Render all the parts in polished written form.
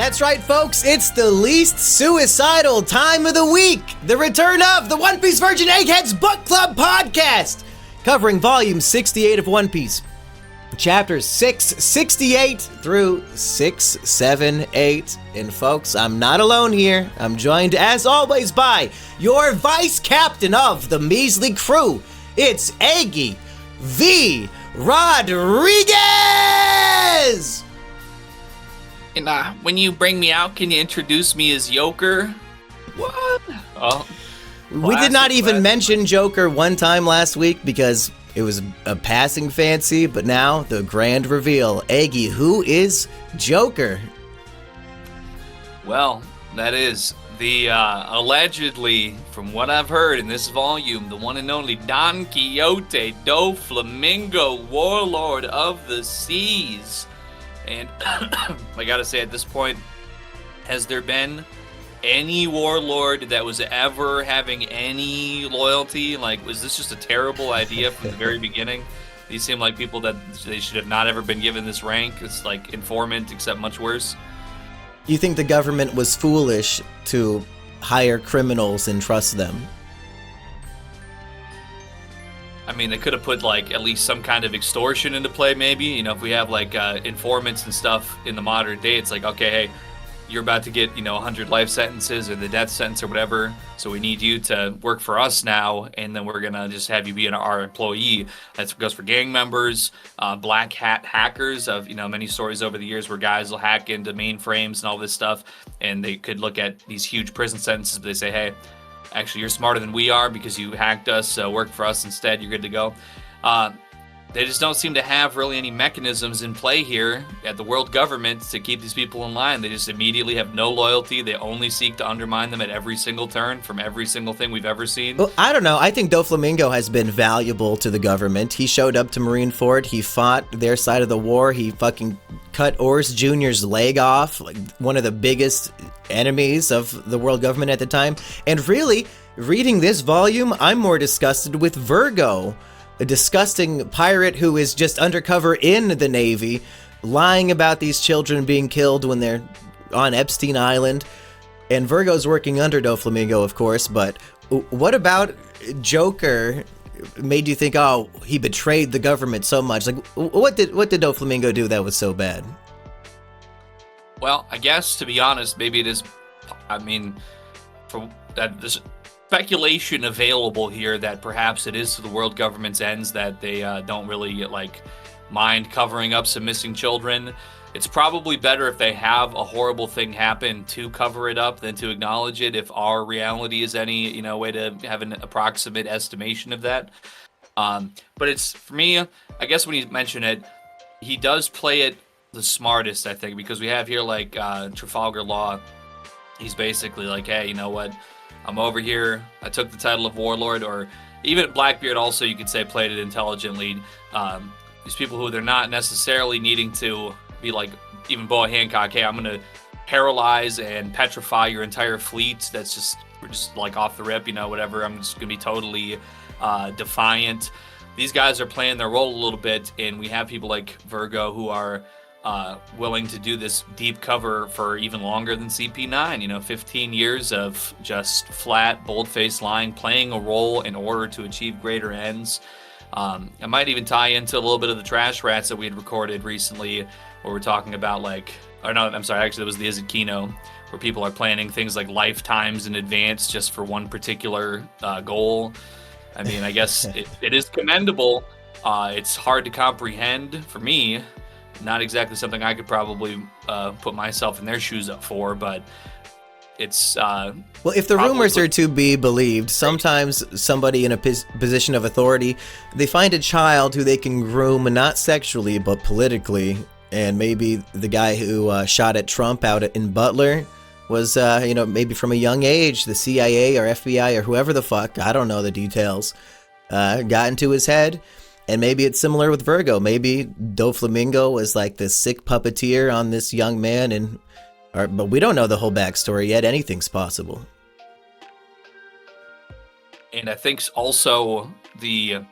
That's right, folks. It's the least suicidal time of the week. The return of the One Piece Virgin Eggheads Book Club podcast, covering volume 68 of One Piece, chapters 668 through 678. And folks, I'm not alone here. I'm joined, as always, by your vice captain of the measly crew. It's Aggie V. Rodriguez! And when you bring me out, can you introduce me as Joker? What? Oh, we did not even mention Joker one time last week because it was a passing fancy, but now the grand reveal. Aggie, who is Joker? Well, that is the allegedly, from what I've heard in this volume, the one and only Don Quixote do Flamingo, warlord of the seas. And I gotta say, at this point, has there been any warlord that was ever having any loyalty? Like, was this just a terrible idea from the very beginning? These seem like people that they should have not ever been given this rank. It's like informant, except much worse. You think the government was foolish to hire criminals and trust them? I mean, they could have put, like, at least some kind of extortion into play, maybe. You know, if we have, like, informants and stuff in the modern day, it's like, okay, hey, you're about to get, 100 life sentences or the death sentence or whatever, so we need you to work for us now, and then we're going to just have you be our employee. That goes for gang members, black hat hackers of, many stories over the years where guys will hack into mainframes and all this stuff, and they could look at these huge prison sentences, but they say, hey, actually, you're smarter than we are because you hacked us, so work for us instead, you're good to go. They just don't seem to have really any mechanisms in play here at the world government to keep these people in line. They just immediately have no loyalty. They only seek to undermine them at every single turn from every single thing we've ever seen. Well, I don't know. I think Doflamingo has been valuable to the government. He showed up to Marineford. He fought their side of the war. He fucking cut Ors Jr.'s leg off, like one of the biggest enemies of the world government at the time. And really, reading this volume, I'm more disgusted with Virgo, a disgusting pirate who is just undercover in the Navy, lying about these children being killed when they're on Epstein Island. And Virgo's working under Doflamingo, of course, but what about Joker made you think, oh, he betrayed the government so much? Like, what did Doflamingo do that was so bad? Well, I guess, to be honest, maybe it is, from that this speculation available here that perhaps it is to the world government's ends that they don't really mind covering up some missing children. It's probably better if they have a horrible thing happen to cover it up than to acknowledge it, if our reality is any way to have an approximate estimation of that. But it's, for me, I guess when you mention it, he does play it the smartest, I think, because we have here Trafalgar Law. He's basically like, hey, you know what, I'm over here, I took the title of warlord. Or even Blackbeard also, you could say, played it intelligently. These people who they're not necessarily needing to be like, even Boa Hancock, hey, I'm going to paralyze and petrify your entire fleet. We're just like off the rip, whatever. I'm just going to be totally defiant. These guys are playing their role a little bit, and we have people like Virgo who are willing to do this deep cover for even longer than CP9, 15 years of just flat, bold-faced lying, playing a role in order to achieve greater ends. I might even tie into a little bit of the Trash Rats that we had recorded recently, where we're talking about it was the Is It Kino, where people are planning things like lifetimes in advance just for one particular goal. I mean, I guess it is commendable. It's hard to comprehend for me. Not exactly something I could probably put myself in their shoes up for, but it's... well, if the rumors are to be believed, sometimes somebody in a position of authority, they find a child who they can groom, not sexually, but politically. And maybe the guy who shot at Trump out in Butler was, maybe from a young age, the CIA or FBI or whoever the fuck, I don't know the details, got into his head. And maybe it's similar with Virgo. Maybe Doflamingo was like this sick puppeteer on this young man, but we don't know the whole backstory yet. Anything's possible. And I think also the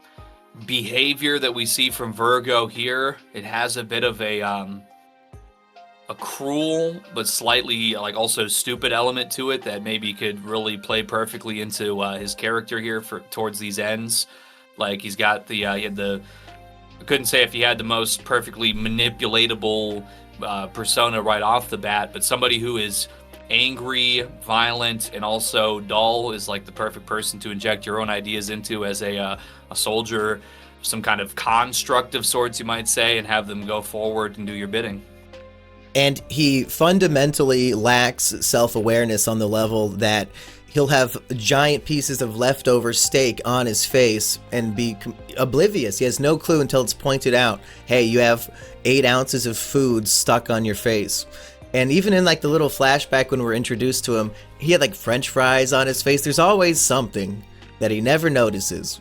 behavior that we see from Virgo here, it has a bit of a a cruel but slightly like also stupid element to it that maybe could really play perfectly into his character here for towards these ends. Like he's got he had the, I couldn't say if he had the most perfectly manipulatable persona right off the bat, but somebody who is angry, violent, and also dull is like the perfect person to inject your own ideas into as a soldier, some kind of construct of sorts, you might say, and have them go forward and do your bidding. And he fundamentally lacks self-awareness on the level that he'll have giant pieces of leftover steak on his face and be oblivious. He has no clue until it's pointed out, hey, you have 8 ounces of food stuck on your face. And even in like the little flashback when we're introduced to him, he had like French fries on his face. There's always something that he never notices.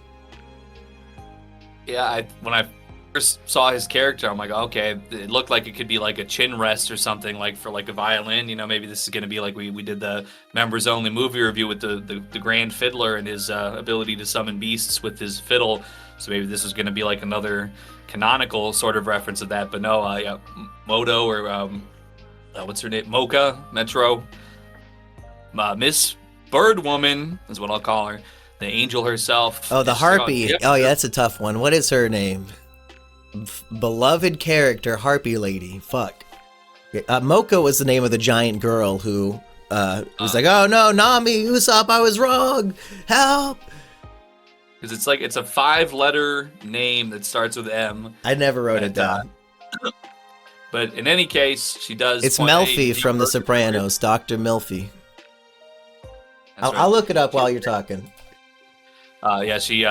Yeah, when I first saw his character, I'm like, okay, it looked like it could be like a chin rest or something, like for like a violin. You know, maybe this is going to be like we did the members only movie review with the Grand Fiddler and his ability to summon beasts with his fiddle. So maybe this is going to be like another canonical sort of reference of that. But no, yeah, Moto or what's her name? Mocha, Metro, Miss Birdwoman is what I'll call her. The angel herself. Oh, the harpy. Oh, yeah, that's a tough one. What is her name? Beloved character, Harpy Lady. Fuck. Mocha was the name of the giant girl who was like, oh no, Nami, Usopp, I was wrong. Help. Because it's a 5-letter name that starts with M. I never wrote it down. But in any case, she does. It's Melfi from The Sopranos, Dr. Melfi. I'll look it up while you're talking. Yeah, she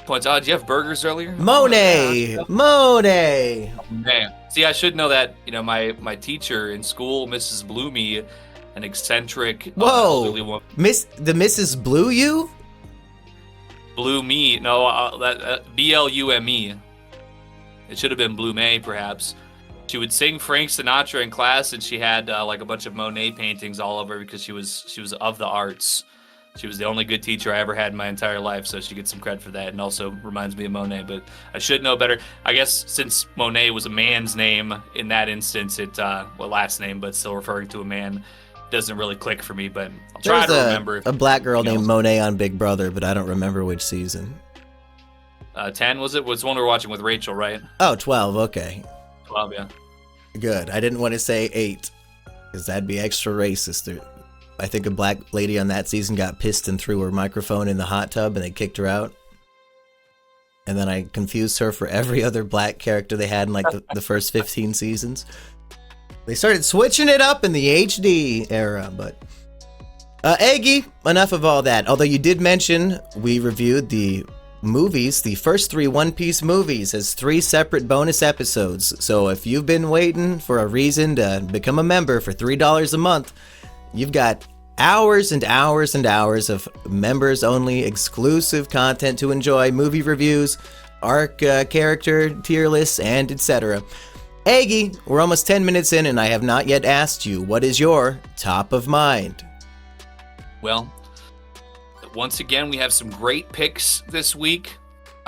points out, did you have burgers earlier? Monet! Monet! Man. See, I should know that, you know, my teacher in school, Mrs. Bloomy, an eccentric elderly woman. The Mrs. Blue you? Blue me. No, Blume. It should have been Blume, perhaps. She would sing Frank Sinatra in class, and she had like a bunch of Monet paintings all over because she was of the arts. She was the only good teacher I ever had in my entire life, so she gets some credit for that, and also reminds me of Monet, but I should know better. I guess since Monet was a man's name in that instance, last name, but still referring to a man, doesn't really click for me, but I'll try to remember. A black girl named Monet on Big Brother, but I don't remember which season. 10, was it? Was the one we were watching with Rachel, right? Oh, 12, okay. 12, yeah. Good. I didn't want to say 8, because that'd be extra racist. I think a black lady on that season got pissed and threw her microphone in the hot tub, and they kicked her out. And then I confused her for every other black character they had in like the first 15 seasons. They started switching it up in the HD era, but... Eggy, enough of all that. Although you did mention we reviewed the movies, the first 3 One Piece movies, as 3 separate bonus episodes. So if you've been waiting for a reason to become a member for $3 a month, you've got hours and hours and hours of members-only exclusive content to enjoy, movie reviews, arc character tier lists, and etc. Eggy, we're almost 10 minutes in, and I have not yet asked you, what is your top of mind? Well, once again, we have some great picks this week.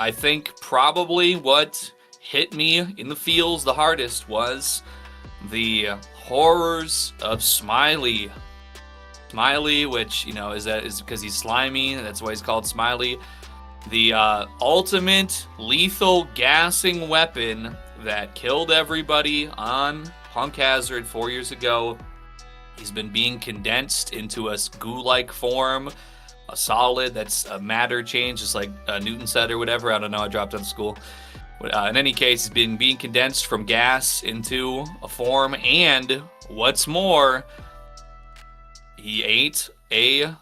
I think probably what hit me in the feels the hardest was the horrors of Smiley. Smiley, which, you know, is because he's slimy. That's why he's called Smiley. The ultimate lethal gassing weapon that killed everybody on Punk Hazard 4 years ago. He's been being condensed into a goo-like form, a solid that's a matter change, just like Newton said or whatever. I don't know. I dropped out of school. But, in any case, he's been being condensed from gas into a form, and what's more, he ate a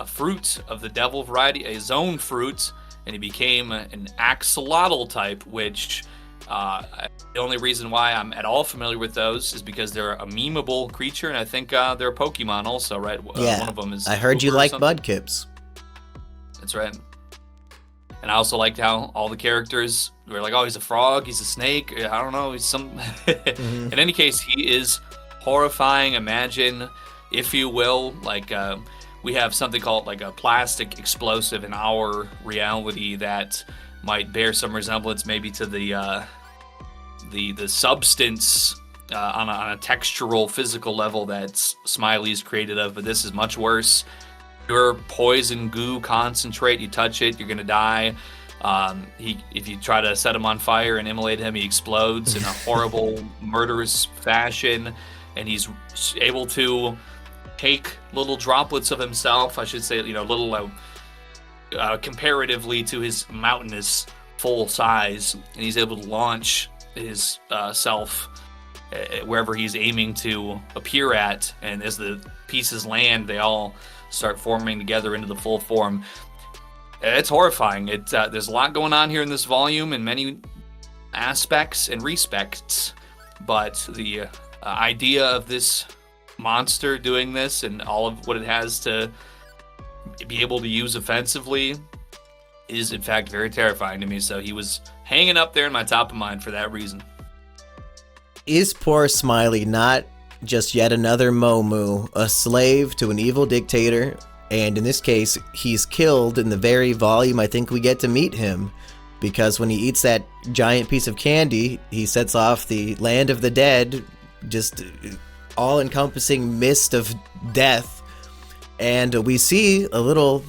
fruit of the devil variety, a zone fruit, and he became an axolotl type, which the only reason why I'm at all familiar with those is because they're a memeable creature, and I think they're a Pokemon also, right? Yeah, one of them is. I heard you like Mudkips. That's right. And I also liked how all the characters were like, oh, he's a frog, he's a snake, I don't know, he's some... In any case, he is horrifying. Imagine, if you will, like we have something called like a plastic explosive in our reality that might bear some resemblance maybe to the substance on a textural, physical level that Smiley's created of, but this is much worse. Pure poison goo concentrate. You touch it, you're gonna die. If you try to set him on fire and immolate him, he explodes in a horrible, murderous fashion, and he's able to take little droplets of himself. I should say, little comparatively to his mountainous full size, and he's able to launch his self wherever he's aiming to appear at. And as the pieces land, they all start forming together into the full form. It's horrifying. There's a lot going on here in this volume in many aspects and respects, but the idea of this monster doing this and all of what it has to be able to use offensively is in fact very terrifying to me. So he was hanging up there in my top of mind for that reason. Is poor Smiley not just yet another Momu, a slave to an evil dictator? And in this case, he's killed in the very volume I think we get to meet him, because when he eats that giant piece of candy, he sets off the land of the dead, just all-encompassing mist of death. And we see a little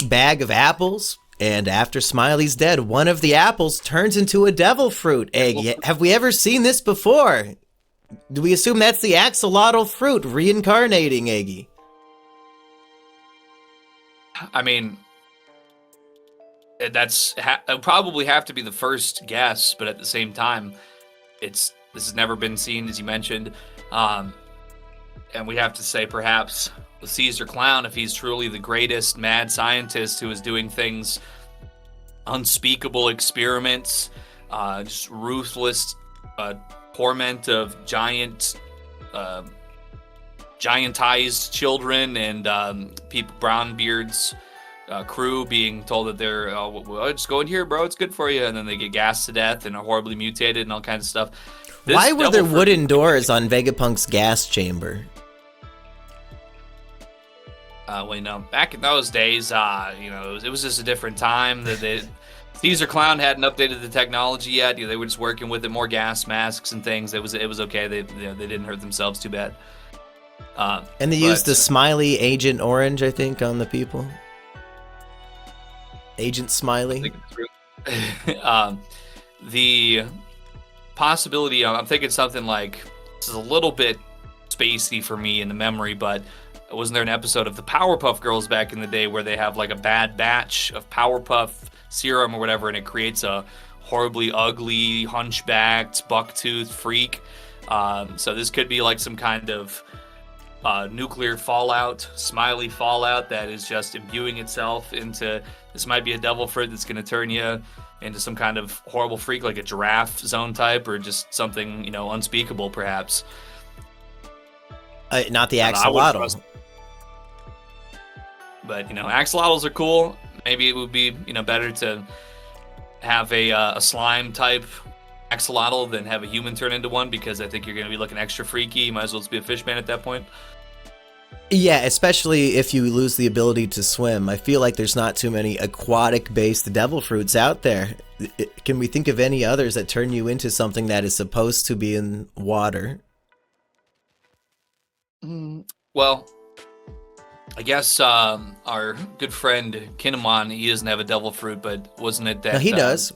bag of apples, and after Smiley's dead, one of the apples turns into a devil fruit egg. Have we ever seen this before? Do we assume that's the axolotl fruit reincarnating, Eggy? I mean, it'd probably have to be the first guess, but at the same time, this has never been seen, as you mentioned. And we have to say, perhaps, the Caesar Clown, if he's truly the greatest mad scientist who is doing things, unspeakable experiments, just ruthless torment of giantized children and people, Brownbeard's crew being told that they're, just go in here, bro, it's good for you, and then they get gassed to death and are horribly mutated and all kinds of stuff. Why were there wooden doors on Vegapunk's gas chamber? Back in those days, it was just a different time. Caesar Clown hadn't updated the technology yet. They were just working with it, more gas masks and things. It was okay. They didn't hurt themselves too bad. And they used the Smiley Agent Orange, I think, on the people. Agent Smiley. The possibility, I'm thinking something like, this is a little bit spacey for me in the memory, but wasn't there an episode of the Powerpuff Girls back in the day where they have like a bad batch of Powerpuff serum or whatever, and it creates a horribly ugly, hunchbacked, buck-toothed freak? So this could be like some kind of nuclear fallout, Smiley fallout that is just imbuing itself into, this might be a devil fruit that's going to turn you into some kind of horrible freak, like a giraffe zone type, or just something, unspeakable perhaps. Not the axolotl. But, axolotls are cool. Maybe it would be, better to have a slime type axolotl than have a human turn into one, because I think you're going to be looking extra freaky. You might as well just be a fish man at that point. Yeah, especially if you lose the ability to swim. I feel like there's not too many aquatic-based devil fruits out there. Can we think of any others that turn you into something that is supposed to be in water? Well, I guess our good friend Kinemon, he doesn't have a devil fruit, but wasn't it that... No, he does.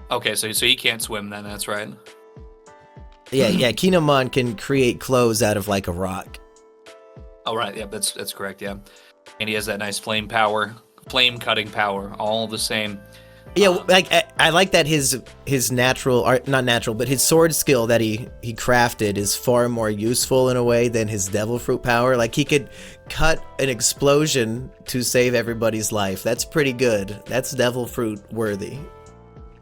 Okay, so he can't swim then, that's right. Yeah, Kinemon can create clothes out of like a rock. Oh, right, yeah, that's correct, yeah. And he has that nice flame cutting power, all the same. Yeah, I like that his natural, or not natural, but his sword skill that he crafted is far more useful in a way than his devil fruit power. Like, he could cut an explosion to save everybody's life. That's pretty good. That's devil fruit worthy.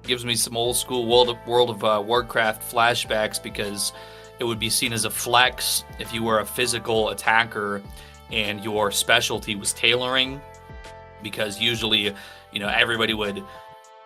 Gives me some old school World of Warcraft flashbacks, because it would be seen as a flex if you were a physical attacker and your specialty was tailoring, because usually, everybody would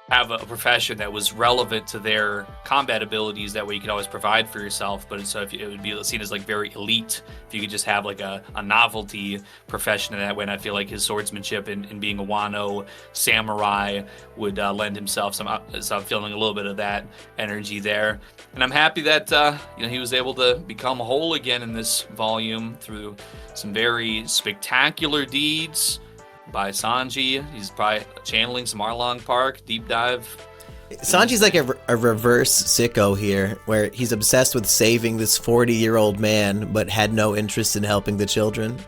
have a profession that was relevant to their combat abilities. That way you could always provide for yourself. But so if it would be seen as like very elite if you could just have like a novelty profession in that way. And I feel like his swordsmanship and being a Wano samurai would lend himself some. So I'm feeling a little bit of that energy there. And I'm happy that he was able to become whole again in this volume through some very spectacular deeds by Sanji. He's probably channeling some Arlong Park deep dive. Sanji's like a reverse sicko here, where he's obsessed with saving this 40-year-old man, but had no interest in helping the children.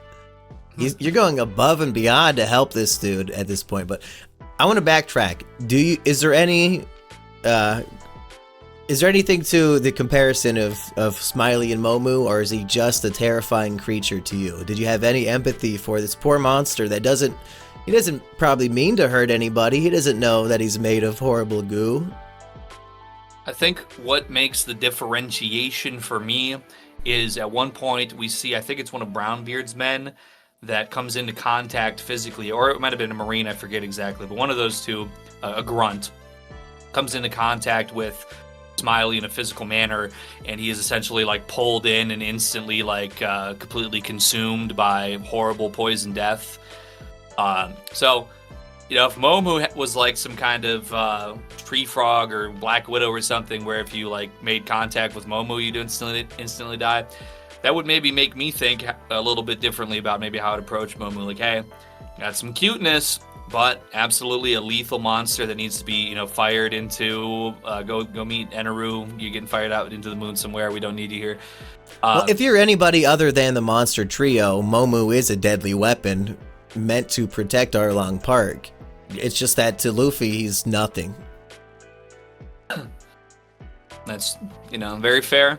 You're going above and beyond to help this dude at this point. But I want to backtrack. Is there anything to the comparison of Smiley and Momu, or is he just a terrifying creature to you? Did you have any empathy for this poor monster that doesn't probably mean to hurt anybody? He doesn't know that he's made of horrible goo. I think what makes the differentiation for me is at one point we see, I think it's one of Brownbeard's men that comes into contact physically, or it might have been a Marine, I forget exactly, but one of those two, a grunt, comes into contact with Smiley in a physical manner, and he is essentially like pulled in and instantly like completely consumed by horrible poison death. So if Momu was like some kind of tree frog or Black Widow or something, where if you like made contact with Momu, you'd instantly die, that would maybe make me think a little bit differently about maybe how I'd approach Momu. Like, hey, got some cuteness, but absolutely a lethal monster that needs to be, fired into. Go meet Eneru. You're getting fired out into the moon somewhere. We don't need you here. Well, if you're anybody other than the monster trio, Momu is a deadly weapon meant to protect Arlong Park. It's just that to Luffy, he's nothing. That's, very fair.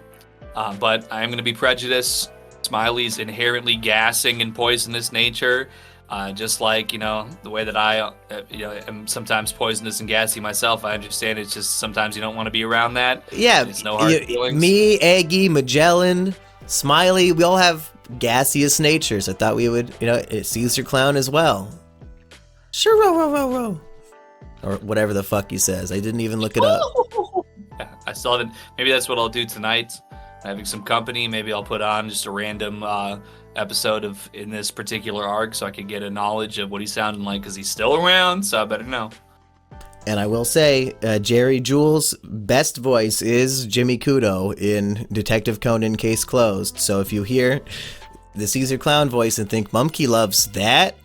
But I am going to be prejudiced. Smiley's inherently gassing and poisonous nature. Just like, the way that I, am sometimes poisonous and gassy myself. I understand it's just sometimes you don't want to be around that. Yeah. It's no hard feelings. Me, Eggy, Magellan, Smiley, we all have gaseous natures. I thought we would, Caesar Clown as well. Sure, row. Or whatever the fuck he says. I didn't even look it up. Yeah, I still haven't. Maybe that's what I'll do tonight. Having some company, maybe I'll put on just a random episode in this particular arc so I could get a knowledge of what he's sounding like, because he's still around, so I better know. And I will say, Jerry Jules' best voice is Jimmy Kudo in Detective Conan Case Closed. So if you hear the Caesar Clown voice and think Mumkey loves that,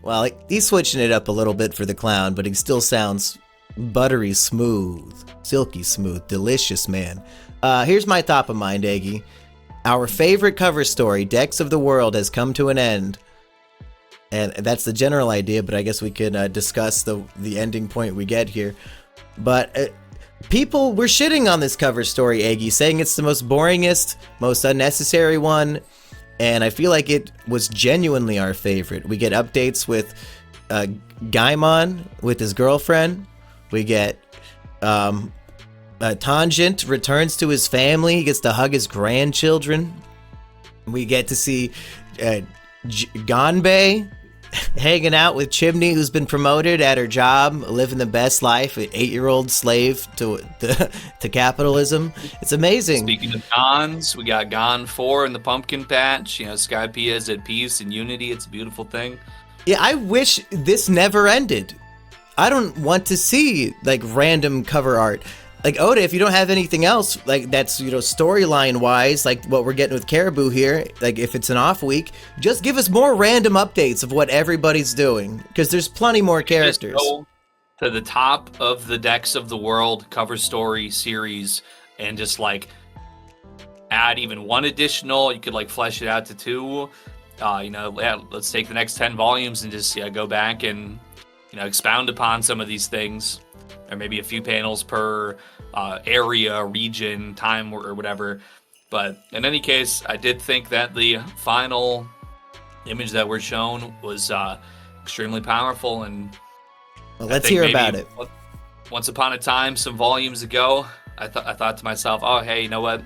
well, he's switching it up a little bit for the clown, but he still sounds buttery smooth, silky smooth, delicious, man. Here's my top of mind, Eggy. Our favorite cover story, Decks of the World, has come to an end. And that's the general idea, but I guess we could discuss the ending point we get here. But people were shitting on this cover story, Eggy, saying it's the most boringest, most unnecessary one. And I feel like it was genuinely our favorite. We get updates with Gaimon with his girlfriend. We get Tangent returns to his family. He gets to hug his grandchildren. We get to see Ganbei hanging out with Chimney, who's been promoted at her job, living the best life, an 8-year-old slave to capitalism. It's amazing. Speaking of Gons, we got Gon 4 in the pumpkin patch. Skypiea is at peace and unity. It's a beautiful thing. Yeah, I wish this never ended. I don't want to see random cover art. Oda, if you don't have anything else that's storyline wise, like what we're getting with Caribou here, if it's an off week, just give us more random updates of what everybody's doing, because there's plenty more characters. Just go to the top of the Decks of the World cover story series and just add even one additional. You could flesh it out to 2. Let's take the next 10 volumes and just go back and expound upon some of these things. Or maybe a few panels per area, region, time, or whatever. But in any case, I did think that the final image that we're shown was extremely powerful. And well, let's hear about it. Once upon a time, some volumes ago, I thought to myself, oh, hey, you know what?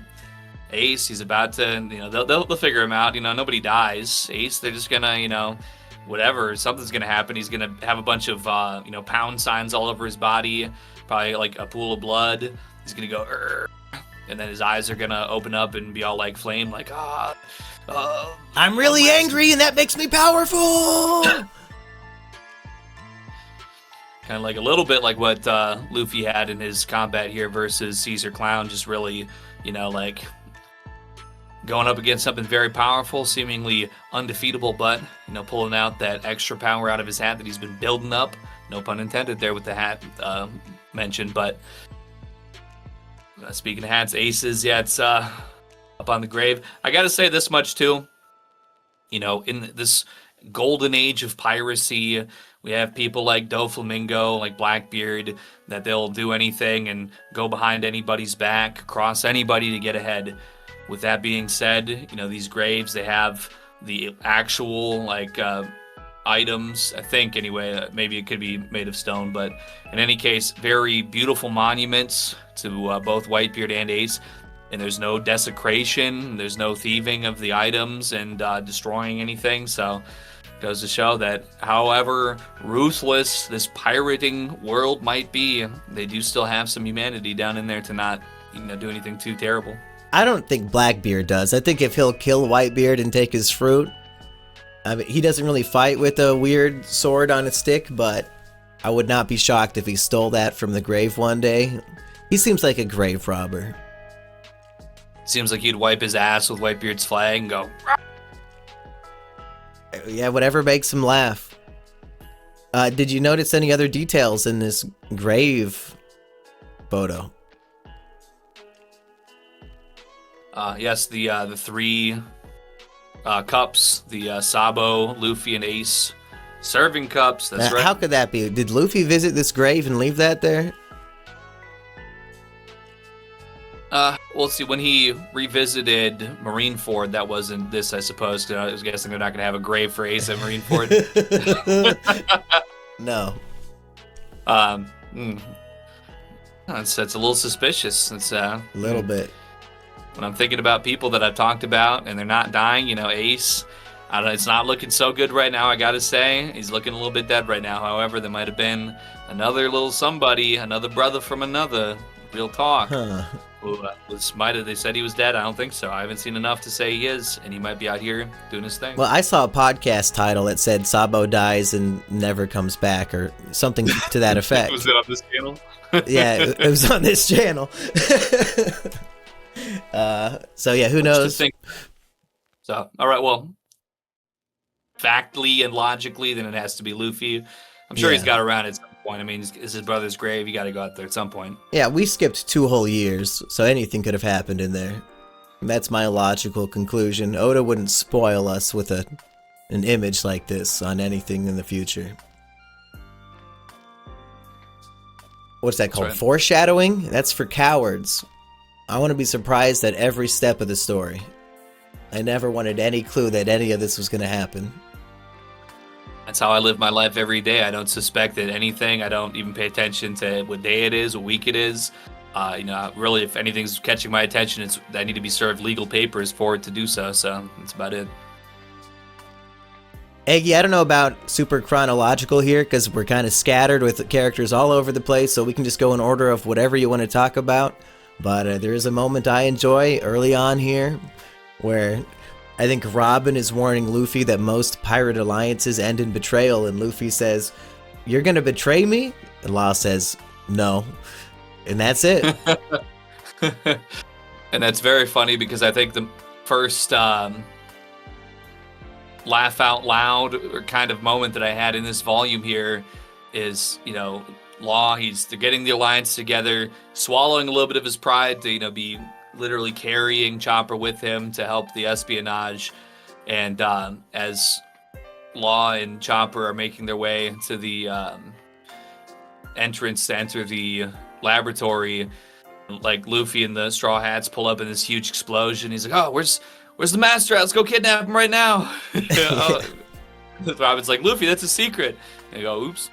Ace, he's about to, they'll figure him out. Nobody dies. Ace, they're just gonna, whatever, something's gonna happen. He's gonna have a bunch of pound signs all over his body, probably like a pool of blood. He's gonna go, "Urgh," and then his eyes are gonna open up and be all like flame, like I'm really angry, and that makes me powerful. Kind of like a little bit like what Luffy had in his combat here versus Caesar Clown, just really, like going up against something very powerful, seemingly undefeatable, but, pulling out that extra power out of his hat that he's been building up. No pun intended there with the hat mentioned, but speaking of hats, aces, yeah, it's up on the grave. I gotta say this much, too. In this golden age of piracy, we have people like Doflamingo, like Blackbeard, that they'll do anything and go behind anybody's back, cross anybody to get ahead. With that being said, these graves, they have the actual, items, I think, anyway. Maybe it could be made of stone, but in any case, very beautiful monuments to both Whitebeard and Ace. And there's no desecration, there's no thieving of the items and destroying anything. So it goes to show that however ruthless this pirating world might be, they do still have some humanity down in there to not do anything too terrible. I don't think Blackbeard does. I think if he'll kill Whitebeard and take his fruit, he doesn't really fight with a weird sword on a stick, but I would not be shocked if he stole that from the grave one day. He seems like a grave robber. Seems like he'd wipe his ass with Whitebeard's flag and go, "Rah!" Yeah, whatever makes him laugh. Did you notice any other details in this grave photo? Yes, the three cups, the Sabo, Luffy, and Ace serving cups. That's right. How could that be? Did Luffy visit this grave and leave that there? Well, see, when he revisited Marineford, that wasn't this, I suppose, 'cause I was guessing they're not going to have a grave for Ace at Marineford. No. It's a little suspicious. It's a little bit. When I'm thinking about people that I've talked about and they're not dying, Ace, it's not looking so good right now, I gotta say. He's looking a little bit dead right now. However, there might have been another little somebody, another brother from another. Real talk. Huh. Who they said he was dead. I don't think so. I haven't seen enough to say he is, and he might be out here doing his thing. Well, I saw a podcast title that said Sabo dies and never comes back, or something to that effect. Was it on this channel? Yeah, it was on this channel. So yeah, who knows? So, all right, well, factly and logically, then it has to be Luffy. I'm sure he's got around at some point. I mean, it's his brother's grave. You got to go out there at some point. Yeah, we skipped 2 whole years, so anything could have happened in there. And that's my logical conclusion. Oda wouldn't spoil us with an image like this on anything in the future. What's that called? Right. Foreshadowing? That's for cowards. I want to be surprised at every step of the story. I never wanted any clue that any of this was going to happen. That's how I live my life every day. I don't suspect that anything. I don't even pay attention to what day it is, what week it is. Really, if anything's catching my attention, I need to be served legal papers for it to do so. So that's about it. Eggy, I don't know about super chronological here because we're kind of scattered with characters all over the place, so we can just go in order of whatever you want to talk about. But there is a moment I enjoy early on here where I think Robin is warning Luffy that most pirate alliances end in betrayal, and Luffy says, "You're gonna betray me?" And Law says, "No." And that's it. And that's very funny because I think the first laugh out loud kind of moment that I had in this volume here is, Law, they're getting the alliance together, swallowing a little bit of his pride to, be literally carrying Chopper with him to help the espionage. And as Law and Chopper are making their way to the entrance to enter the laboratory, like Luffy and the Straw Hats pull up in this huge explosion. He's like, "Oh, where's the master at? Let's go kidnap him right now." Robin's like, "Luffy, that's a secret." And I go, "Oops."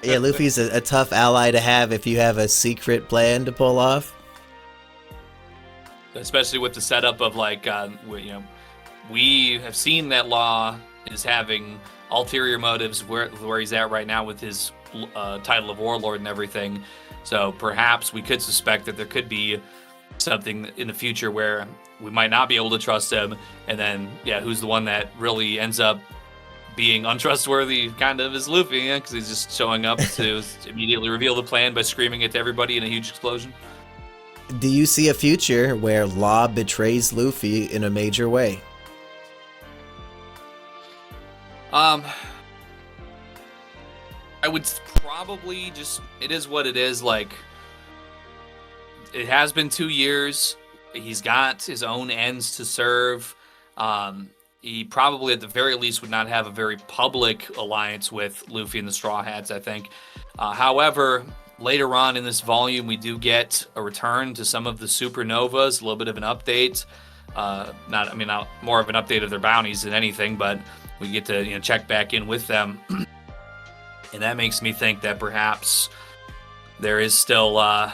Yeah, Luffy's a tough ally to have if you have a secret plan to pull off. Especially with the setup of we have seen that Law is having ulterior motives where he's at right now with his title of warlord and everything. So perhaps we could suspect that there could be something in the future where we might not be able to trust him, and then who's the one that really ends up being untrustworthy kind of is Luffy, because he's just showing up to immediately reveal the plan by screaming it to everybody in a huge explosion. Do you see a future where Law betrays Luffy in a major way? I would probably just, it is what it is. Like, it has been 2 years. He's got his own ends to serve. He probably, at the very least, would not have a very public alliance with Luffy and the Straw Hats, I think. However, later on in this volume, we do get a return to some of the supernovas, a little bit of an update. Not more of an update of their bounties than anything, but we get to check back in with them. And that makes me think that perhaps there is still, what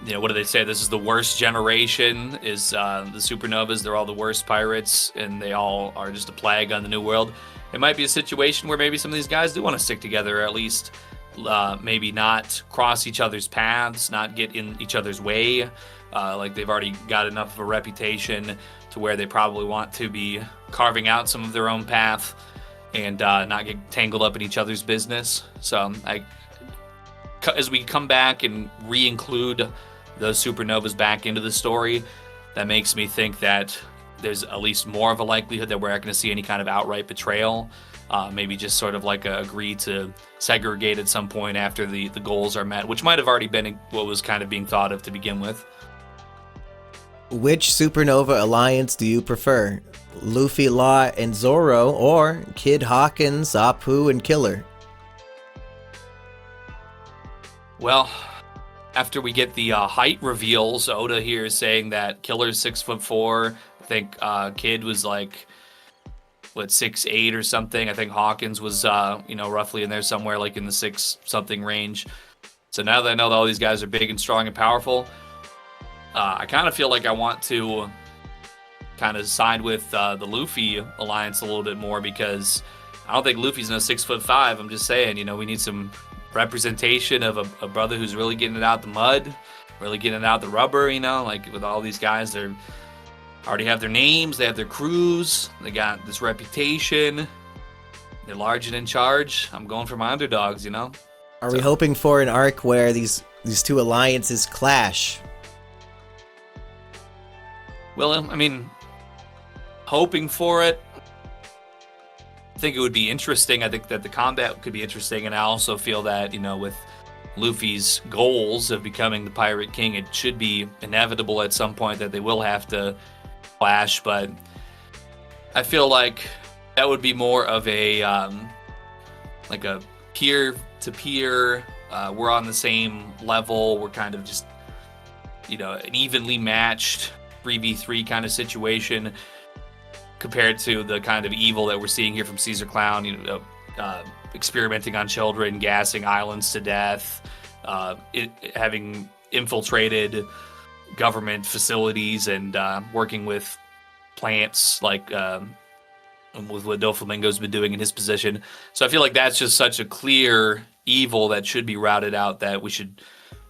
do they say? This is the worst generation, is the supernovas. They're all the worst pirates, and they all are just a plague on the New World. It might be a situation where maybe some of these guys do want to stick together, or at least maybe not cross each other's paths, not get in each other's way. Like, they've already got enough of a reputation to where they probably want to be carving out some of their own path and not get tangled up in each other's business. So as we come back and re-include those supernovas back into the story, that makes me think that there's at least more of a likelihood that we're not going to see any kind of outright betrayal. Maybe just sort of like agree to segregate at some point after the goals are met, which might have already been what was kind of being thought of to begin with. Which supernova alliance do you prefer? Luffy, Law, and Zoro, or Kid Hawkins, Apu, and Killer? Well, after we get the height reveals, Oda here is saying that Killer's 6'4". I think Kid was like 6'8" or something. I think Hawkins was roughly in there somewhere, like in the 6-something range. So now that I know that all these guys are big and strong and powerful, I kind of feel like I want to kind of side with the Luffy alliance a little bit more, because I don't think Luffy's no 6'5". I'm just saying, we need some representation of a brother who's really getting it out the mud, really getting it out the rubber, like with all these guys. They're already have their names, they have their crews, they got this reputation, they're large and in charge. I'm going for my underdogs, Are we hoping for an arc where these two alliances clash? Well, hoping for it. I think it would be interesting. I think that the combat could be interesting, and I also feel that, with Luffy's goals of becoming the Pirate King, it should be inevitable at some point that they will have to clash, but I feel like that would be more of a like a peer-to-peer, we're on the same level, we're kind of just, an evenly matched 3v3 kind of situation, compared to the kind of evil that we're seeing here from Caesar Clown, experimenting on children, gassing islands to death, having infiltrated government facilities and working with plants, like with what Doflamingo's been doing in his position. So I feel like that's just such a clear evil that should be routed out, that we should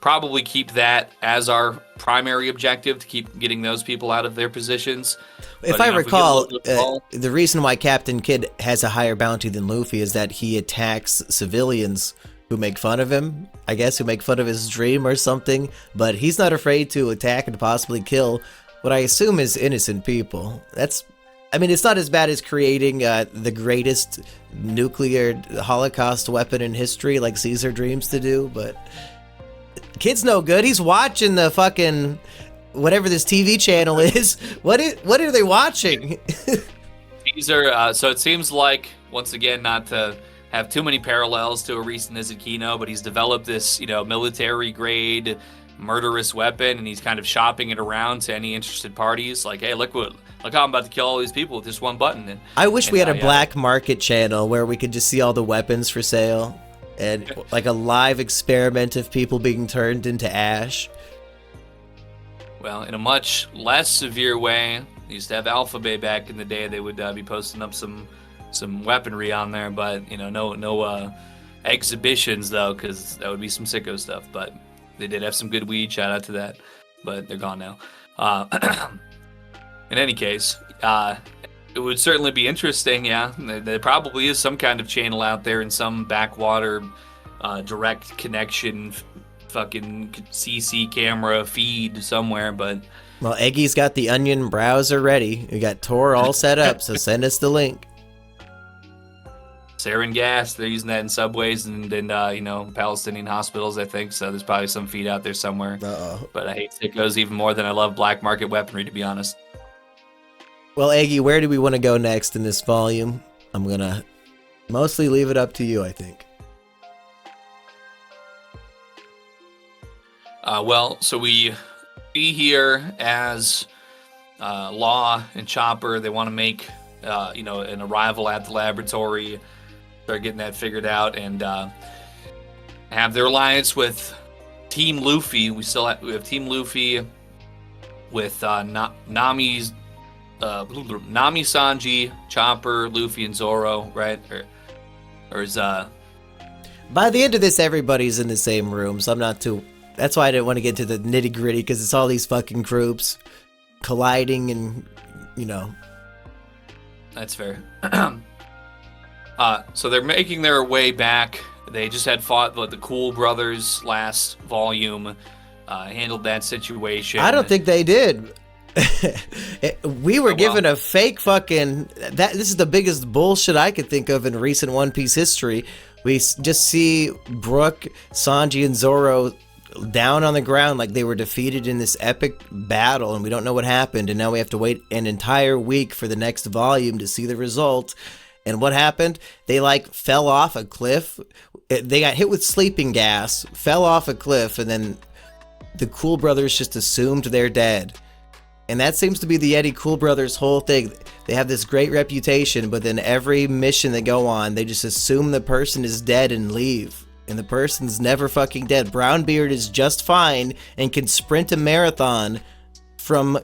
probably keep that as our primary objective, to keep getting those people out of their positions. If I recall, the reason why Captain Kidd has a higher bounty than Luffy is that he attacks civilians who make fun of him, I guess, who make fun of his dream or something, but he's not afraid to attack and possibly kill what I assume is innocent people. It's not as bad as creating the greatest nuclear Holocaust weapon in history like Caesar dreams to do, but Kid's no good. He's watching the fucking whatever this TV channel is. What are they watching? Caesar, so it seems like, once again, not to have too many parallels to a recent Izukino, but he's developed this, military grade murderous weapon, and he's kind of shopping it around to any interested parties. Like, hey, look how I'm about to kill all these people with this one button. I wish we had a black market channel where we could just see all the weapons for sale, and like a live experiment of people being turned into ash. Well, in a much less severe way, they used to have Alpha Bay back in the day. They would be posting up some some weaponry on there, but no exhibitions though, because that would be some sicko stuff. But they did have some good weed. Shout out to that, but they're gone now. In any case, it would certainly be interesting. Yeah, there probably is some kind of channel out there in some backwater, direct connection, fucking CC camera feed somewhere, but. Well, Eggy's got the Onion browser ready. We got Tor all set up, so send us the link. Sarin gas, they're using that in subways and Palestinian hospitals, I think. So there's probably some feed out there somewhere. Uh-oh. But I hate sickos even more than I love black market weaponry, to be honest. Well, Eggy, where do we want to go next in this volume? I'm going to mostly leave it up to you, I think. So we be here as Law and Chopper. They want to make an arrival at the laboratory, start getting that figured out, and have their alliance with Team Luffy. We have Team Luffy with Nami, Sanji, Chopper, Luffy, and Zoro, right? Or is By the end of this, everybody's in the same room, so I'm not too. That's why I didn't want to get to the nitty gritty, because it's all these fucking groups colliding and, That's fair. So they're making their way back. They just had fought the Cool Brothers last volume, handled that situation. I don't think they did. We were given a fake fucking. This is the biggest bullshit I could think of in recent One Piece history. We just see Brook, Sanji, and Zoro down on the ground like they were defeated in this epic battle, and we don't know what happened, and now we have to wait an entire week for the next volume to see the result. And what happened? They fell off a cliff. They got hit with sleeping gas, fell off a cliff, and then the Cool Brothers just assumed they're dead. And that seems to be the Eddie Cool Brothers' whole thing. They have this great reputation, but then every mission they go on, they just assume the person is dead and leave. And the person's never fucking dead. Brownbeard is just fine and can sprint a marathon from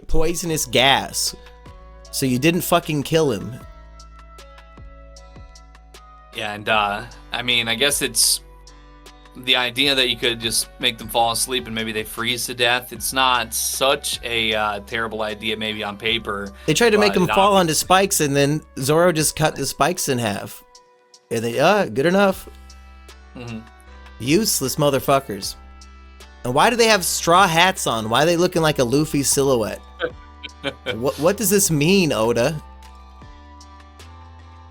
poisonous gas. So you didn't fucking kill him. Yeah, and I guess it's the idea that you could just make them fall asleep and maybe they freeze to death. It's not such a terrible idea, maybe on paper. They tried to make them fall onto spikes, and then Zoro just cut the spikes in half. And they, good enough. Mm-hmm. Useless motherfuckers. And why do they have straw hats on? Why are they looking like a Luffy silhouette? What does this mean, Oda?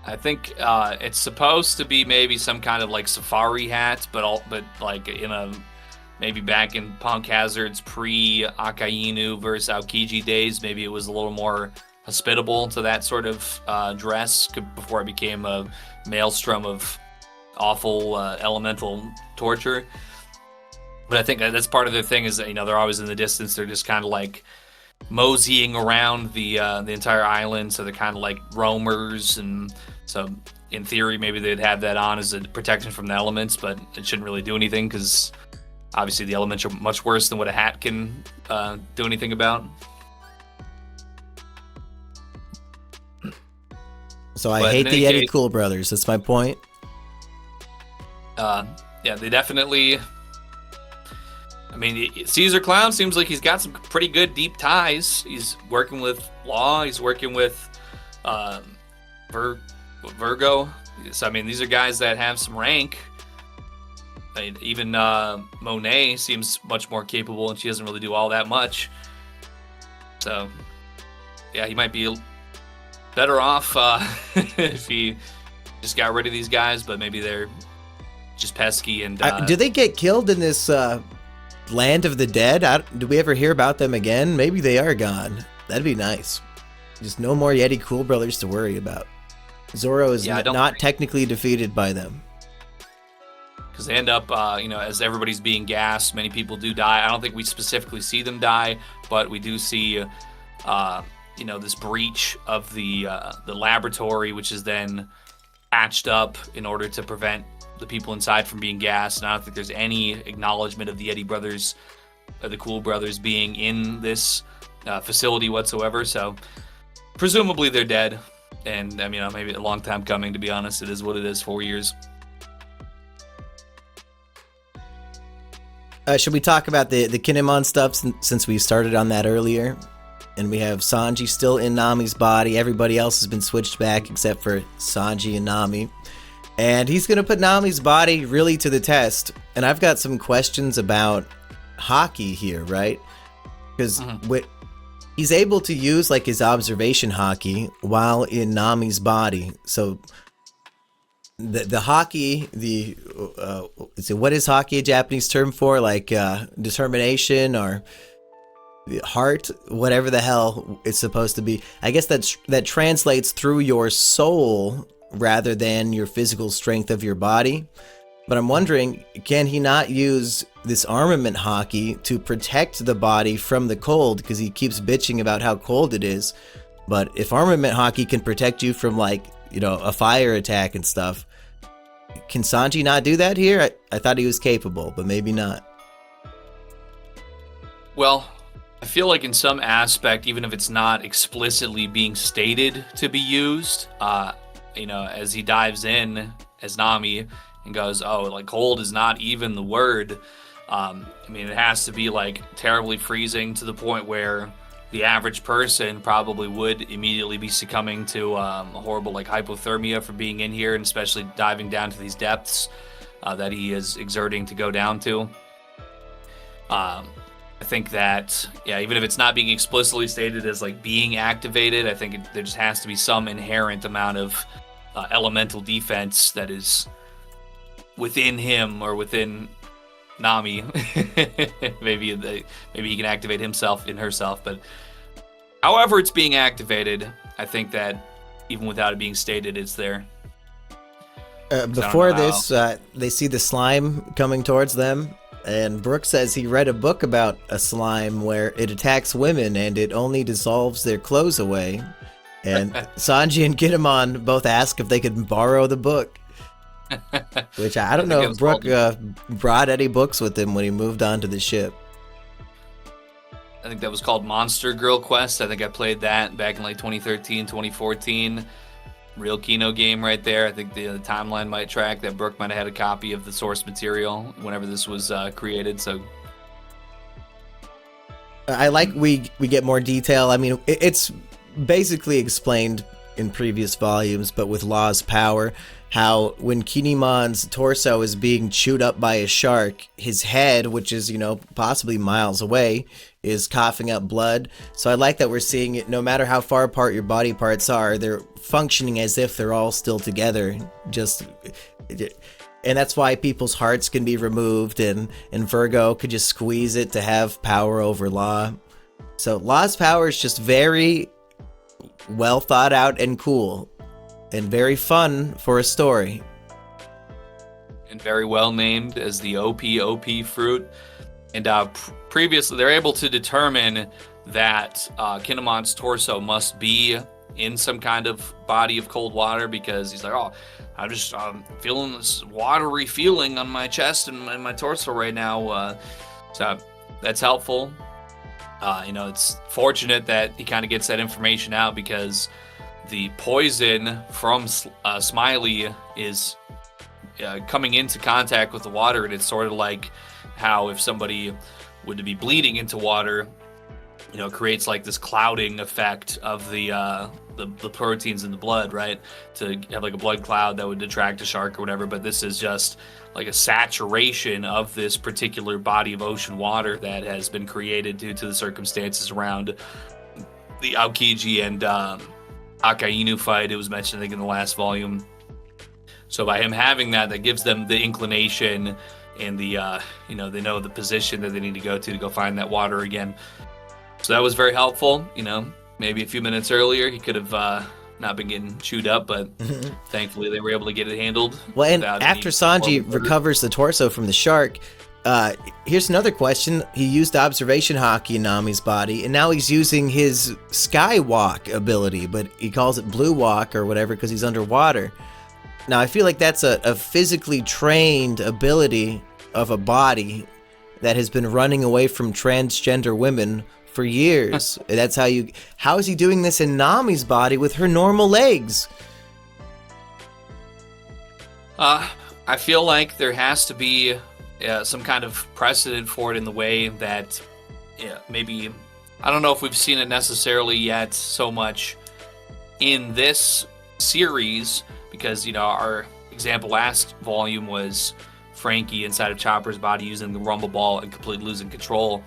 I think it's supposed to be maybe some kind of safari hat, but maybe back in Punk Hazard's pre-Akainu versus Aokiji days, maybe it was a little more hospitable to that sort of dress before it became a maelstrom of awful elemental torture. But I think that's part of their thing, is that they're always in the distance. They're just kind of moseying around the entire island, so they're kind of like roamers. And so in theory maybe they'd have that on as a protection from the elements, but it shouldn't really do anything, because obviously the elements are much worse than what a hat can do anything about. So I hate the Eddie Cool Brothers. That's my point. Yeah, they definitely. Caesar Clown seems like he's got some pretty good deep ties. He's working with Law. He's working with Virgo. So these are guys that have some rank. Even Monet seems much more capable, and she doesn't really do all that much. So, yeah, he might be better off if he just got rid of these guys. But maybe they're just pesky. And do they get killed in this Land of the Dead? Do we ever hear about them again? Maybe they are gone. That'd be nice. Just no more Yeti Cool Brothers to worry about. Zoro is not technically defeated by them. Because they end up, as everybody's being gassed, many people do die. I don't think we specifically see them die, but we do see, this breach of the laboratory, which is then patched up in order to prevent the people inside from being gassed. And I don't think there's any acknowledgement of the Eddie brothers, the Cool Brothers, being in this facility whatsoever. So presumably they're dead. And I mean, maybe a long time coming, to be honest. It is what it is, 4 years. Should we talk about the Kinemon stuff since we started on that earlier? And we have Sanji still in Nami's body. Everybody else has been switched back except for Sanji and Nami. And he's going to put Nami's body really to the test. And I've got some questions about Haki here, right? Because he's able to use like his observation Haki while in Nami's body. So the Haki, what is Haki a Japanese term for? Like determination or the heart, whatever the hell it's supposed to be. I guess that translates through your soul rather than your physical strength of your body. But I'm wondering, can he not use this armament Haki to protect the body from the cold? Because he keeps bitching about how cold it is. But if armament Haki can protect you from, like, you know, a fire attack and stuff, can Sanji not do that here? I thought he was capable, but maybe not. Well, I feel like in some aspect, even if it's not explicitly being stated to be used, you know, as he dives in as Nami and goes, oh, like cold is not even the word. I mean, it has to be like terribly freezing to the point where the average person probably would immediately be succumbing to a horrible like hypothermia for being in here, and especially diving down to these depths that he is exerting to go down to. I think that, yeah, even if it's not being explicitly stated as like being activated, I think there just has to be some inherent amount of elemental defense that is within him or within Nami. maybe he can activate himself in herself, but however it's being activated, I think that even without it being stated, it's there. Before this, they see the slime coming towards them. And Brooke says he read a book about a slime where it attacks women and it only dissolves their clothes away. And Sanji and Kinemon both ask if they could borrow the book. Which I don't know if Brooke brought any books with him when he moved on to the ship. I think that was called Monster Girl Quest. I think I played that back in like 2013, 2014. Real Kino game right there. I think the timeline might track that Brooke might have had a copy of the source material whenever this was created. So I like we get more detail. I mean, it's basically explained in previous volumes, but with Law's power, how when Kinemon's torso is being chewed up by a shark, his head, which is, you know, possibly miles away, is coughing up blood. So I like that we're seeing it, no matter how far apart your body parts are, they're functioning as if they're all still together. And that's why people's hearts can be removed, and Virgo could just squeeze it to have power over Law. So Law's power is just very well thought out and cool, and very fun for a story. And very well named as the OP fruit. And previously, they're able to determine that Kinemon's torso must be in some kind of body of cold water, because he's like, oh, I'm just feeling this watery feeling on my chest and my torso right now. So that's helpful. You know, it's fortunate that he kind of gets that information out, because the poison from Smiley is coming into contact with the water, and it's sort of like how if somebody would be bleeding into water, you know, it creates like this clouding effect of the proteins in the blood, right? To have like a blood cloud that would attract a shark or whatever. But this is just like a saturation of this particular body of ocean water that has been created due to the circumstances around the Aokiji and Akainu fight. It was mentioned, I think, in the last volume. So by him having that gives them the inclination and the, you know, they know the position that they need to go find that water again. So that was very helpful. You know, maybe a few minutes earlier, he could have not been getting chewed up, but thankfully they were able to get it handled. Well, and after Sanji recovers the torso from the shark, here's another question. He used observation Haki in Nami's body, and now he's using his skywalk ability, but he calls it blue walk or whatever because he's underwater. Now, I feel like that's a physically trained ability of a body that has been running away from transgender women for years. That's how is he doing this in Nami's body with her normal legs? I feel like there has to be some kind of precedent for it in the way that maybe, I don't know if we've seen it necessarily yet so much in this series, because, our example last volume was Frankie inside of Chopper's body using the rumble ball and completely losing control.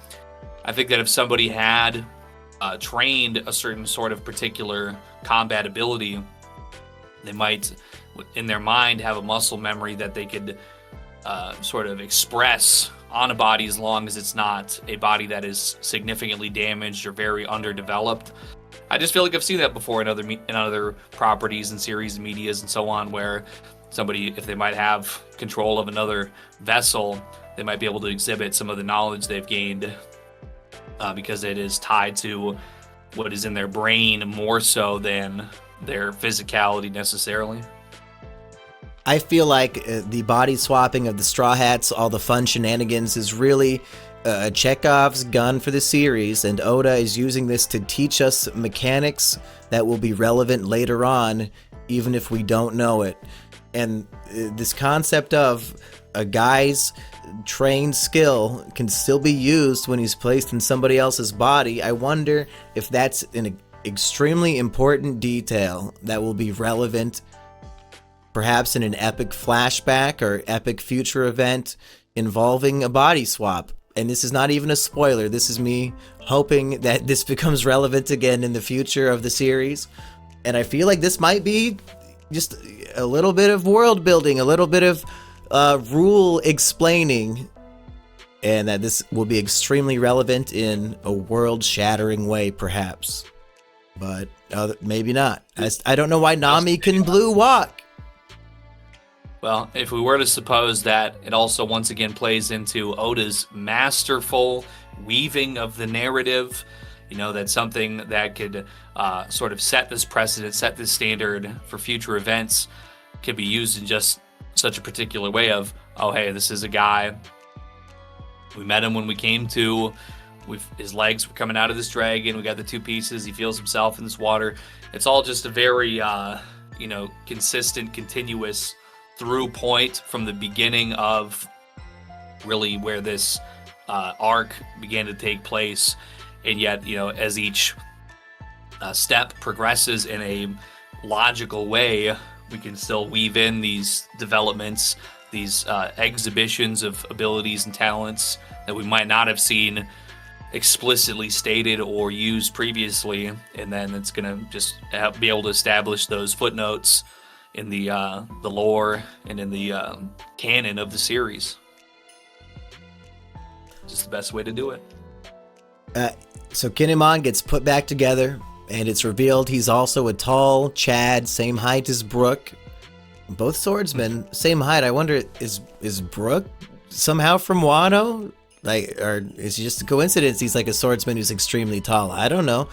I think that if somebody had trained a certain sort of particular combat ability, they might, in their mind, have a muscle memory that they could sort of express on a body, as long as it's not a body that is significantly damaged or very underdeveloped. I just feel like I've seen that before in other properties and series and medias and so on, where somebody, if they might have control of another vessel, they might be able to exhibit some of the knowledge they've gained because it is tied to what is in their brain more so than their physicality necessarily. I feel like the body swapping of the Straw Hats, all the fun shenanigans, is really Chekhov's gun for the series, and Oda is using this to teach us mechanics that will be relevant later on, even if we don't know it. And this concept of a guy's trained skill can still be used when he's placed in somebody else's body, I wonder if that's an extremely important detail that will be relevant perhaps in an epic flashback or epic future event involving a body swap. And this is not even a spoiler. This is me hoping that this becomes relevant again in the future of the series. And I feel like this might be just a little bit of world building, a little bit of rule explaining, and that this will be extremely relevant in a world-shattering way, perhaps. But maybe not. I don't know why Nami can blue walk. Well, if we were to suppose that it also once again plays into Oda's masterful weaving of the narrative, that's something that could sort of set this precedent, set this standard for future events, could be used in just such a particular way of, oh, hey, this is a guy. We met him when we came to. His legs were coming out of this dragon. We got the two pieces. He feels himself in this water. It's all just a very, consistent, continuous through point from the beginning of really where this arc began to take place. And yet, as each step progresses in a logical way, we can still weave in these developments, these exhibitions of abilities and talents that we might not have seen explicitly stated or used previously. And then it's going to just be able to establish those footnotes in the lore and in the canon of the series. Just the best way to do it. So Kinemon gets put back together, and it's revealed he's also a tall Chad, same height as Brook. Both swordsmen, same height. I wonder, is Brook somehow from Wano? Or is it just a coincidence he's like a swordsman who's extremely tall? I don't know.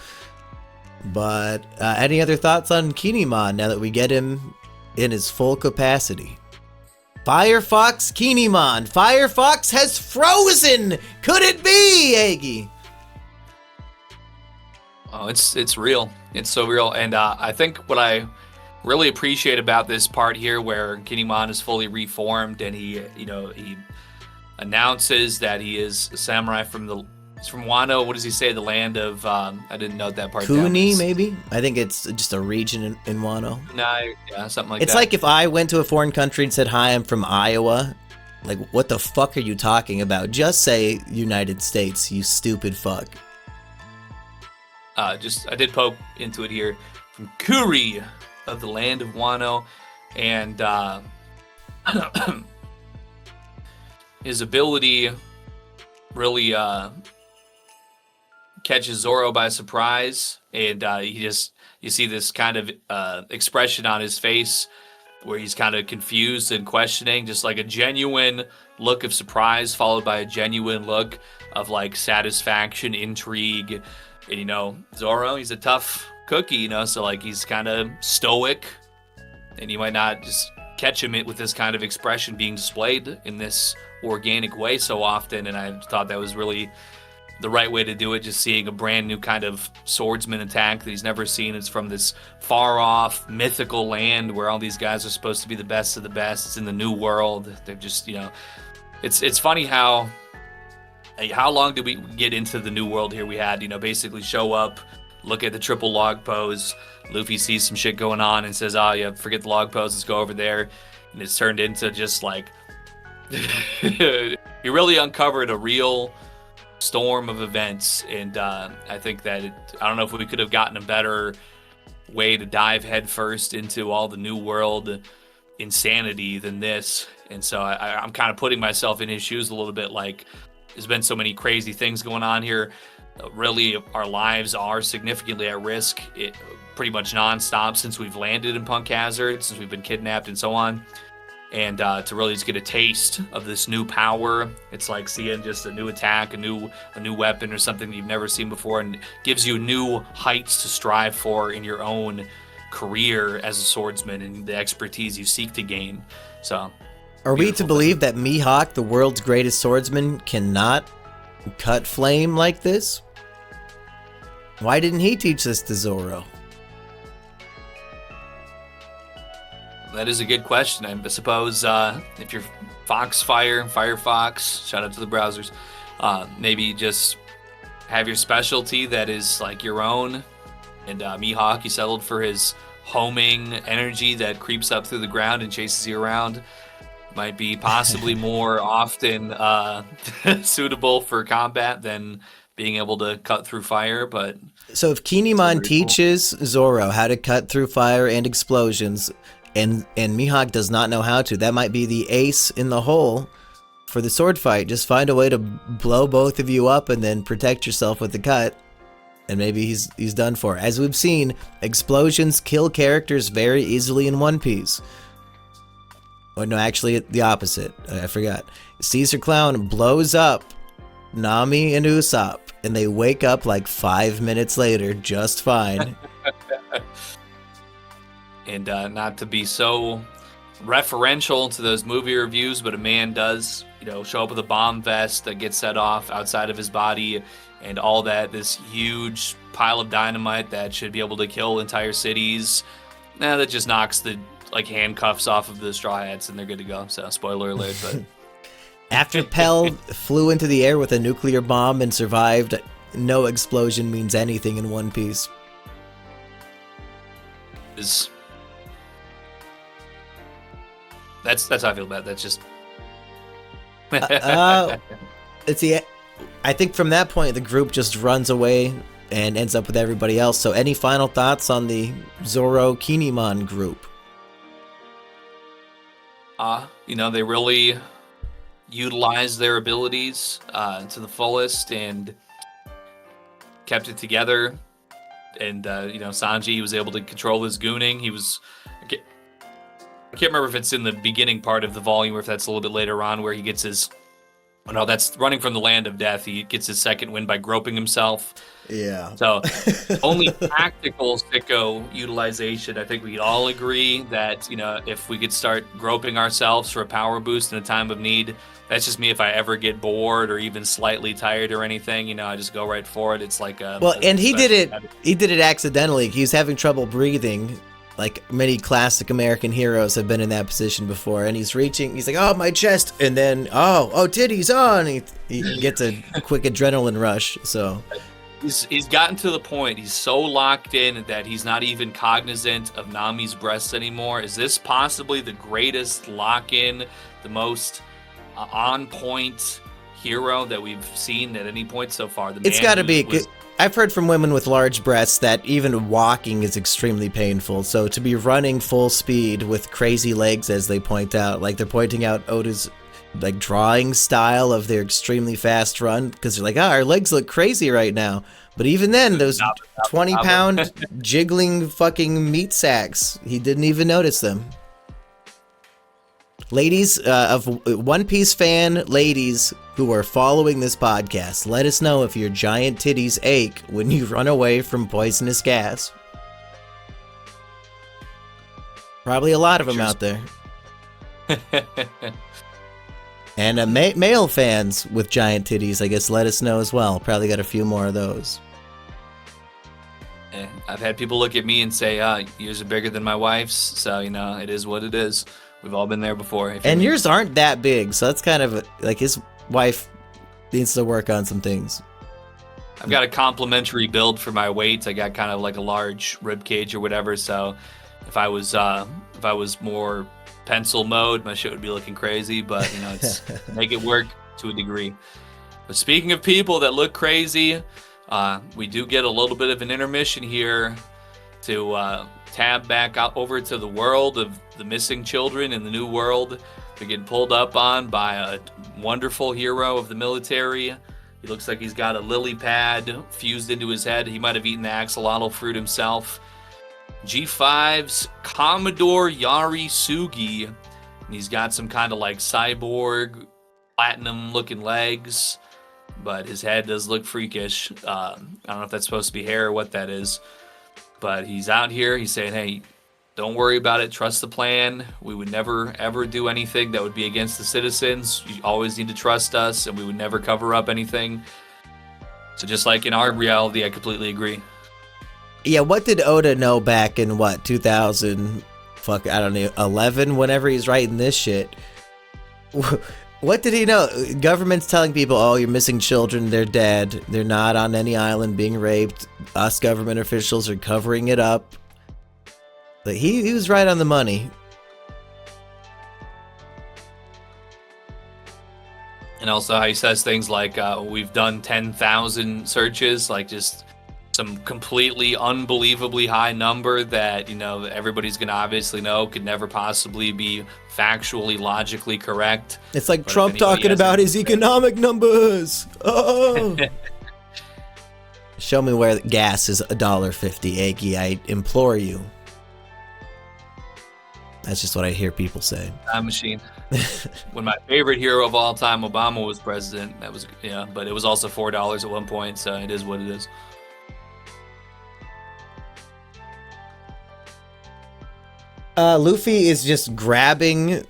But any other thoughts on Kinemon now that we get him in his full capacity? Firefox Kinemon. Firefox has frozen. Could it be, Aggie? Oh, it's real. It's so real. And I think what I really appreciate about this part here, where Kinemon is fully reformed, and he announces that he is a samurai from Wano. What does he say? The land of I didn't note that part. Kuni, maybe? I think it's just a region in Wano. Yeah, something like that. It's like if I went to a foreign country and said, "Hi, I'm from Iowa." Like, what the fuck are you talking about? Just say United States, you stupid fuck. I did poke into it here. From Kuri of the land of Wano, and his ability really catches Zoro by surprise, and you see this kind of expression on his face where he's kind of confused and questioning, just like a genuine look of surprise followed by a genuine look of like satisfaction, intrigue. And Zoro, he's a tough cookie, so like he's kind of stoic, and he might not just catch him with this kind of expression being displayed in this organic way so often, and I thought that was really the right way to do it, just seeing a brand new kind of swordsman attack that he's never seen. It's from this far off mythical land where all these guys are supposed to be the best of the best. It's in the new world. They're just, it's funny how long did we get into the new world here? We had, basically show up, look at the triple log pose. Luffy sees some shit going on and says, oh yeah, forget the log pose, let's go over there. And it's turned into just like, you really uncovered a real storm of events, and I think that I don't know if we could have gotten a better way to dive headfirst into all the new world insanity than this. And so I'm kind of putting myself in his shoes a little bit. Like, there's been so many crazy things going on here. Really, our lives are significantly at risk, pretty much nonstop since we've landed in Punk Hazard, since we've been kidnapped and so on. And to really just get a taste of this new power, it's like seeing just a new attack, a new weapon or something that you've never seen before, and gives you new heights to strive for in your own career as a swordsman and the expertise you seek to gain. So, are we to believe that Mihawk, the world's greatest swordsman, cannot cut flame like this? Why didn't he teach this to Zoro? That is a good question. I suppose if you're Firefox, shout out to the browsers, maybe just have your specialty that is like your own. And Mihawk, he settled for his homing energy that creeps up through the ground and chases you around. Might be possibly more often suitable for combat than being able to cut through fire. But so if Kinemon teaches Zoro how to cut through fire and explosions, and Mihawk does not know how to, that might be the ace in the hole for the sword fight. Just find a way to blow both of you up and then protect yourself with the cut, and maybe he's done for. As we've seen, explosions kill characters very easily in One Piece. Oh no, actually the opposite. I forgot. Caesar Clown blows up Nami and Usopp, and they wake up like 5 minutes later just fine. And not to be so referential to those movie reviews, but a man does, show up with a bomb vest that gets set off outside of his body, and all that, this huge pile of dynamite that should be able to kill entire cities. That just knocks the handcuffs off of the Straw Hats, and they're good to go. So, spoiler alert. But after Pell flew into the air with a nuclear bomb and survived, no explosion means anything in One Piece. That's how I feel about it. That's just. I think from that point the group just runs away and ends up with everybody else. So, any final thoughts on the Zoro Kinemon group? They really utilized their abilities to the fullest and kept it together. And Sanji was able to control his gooning. I can't remember if it's in the beginning part of the volume or if that's a little bit later on where he gets his... Oh no, that's running from the land of death. He gets his second wind by groping himself. Yeah. So, only tactical sicko utilization. I think we'd all agree that, if we could start groping ourselves for a power boost in a time of need, that's just me. If I ever get bored or even slightly tired or anything, I just go right for it. It's like a... Well, and he did it accidentally. He was having trouble breathing. Like many classic American heroes have been in that position before, and he's like, oh, my chest, and then, oh, titties, and he gets a quick adrenaline rush, so. He's gotten to the point, he's so locked in that he's not even cognizant of Nami's breasts anymore. Is this possibly the greatest lock-in, the most on-point hero that we've seen at any point so far? It's got to be... I've heard from women with large breasts that even walking is extremely painful. So to be running full speed with crazy legs, as they point out, like they're pointing out Oda's drawing style of their extremely fast run, because they're like, our legs look crazy right now. But even then, those 20-pound jiggling fucking meat sacks, he didn't even notice them. Ladies, of One Piece fan ladies who are following this podcast, let us know if your giant titties ache when you run away from poisonous gas. Probably a lot of them out there. And male fans with giant titties, I guess, let us know as well. Probably got a few more of those. I've had people look at me and say, yours are bigger than my wife's. So, it is what it is. We've all been there before. And yours aren't that big. So that's kind of like his wife needs to work on some things. I've got a complimentary build for my weight. I got kind of like a large rib cage or whatever. So if I was more pencil mode, my shit would be looking crazy. But it's make it work to a degree. But speaking of people that look crazy, we do get a little bit of an intermission here to tab back out over to the world of the missing children in the new world. They're getting pulled up on by a wonderful hero of the military. He looks like he's got a lily pad fused into his head. He might have eaten the axolotl fruit himself. G5's Commodore Yari Sugi. And he's got some kind of like cyborg, platinum-looking legs, but his head does look freakish. I don't know if that's supposed to be hair or what that is. But he's out here. He's saying, hey, don't worry about it. Trust the plan. We would never, ever do anything that would be against the citizens. You always need to trust us, and we would never cover up anything. So just like in our reality, I completely agree. Yeah, what did Oda know back in, 2000, I don't know, 11, whenever he's writing this shit? What did he know? Government's telling people, oh, you're missing children, they're dead, they're not on any island being raped. Us government officials are covering it up. But he was right on the money. And also how he says things like, we've done 10,000 searches, like just some completely unbelievably high number that, everybody's going to obviously know could never possibly be factually, logically correct. It's like Trump talking about his economic numbers. Oh. Show me where gas is $1.50, Aggie. I implore you. That's just what I hear people say. Time machine. When my favorite hero of all time, Obama, was president, that was, but it was also $4 at one point, so it is what it is. Luffy is just grabbing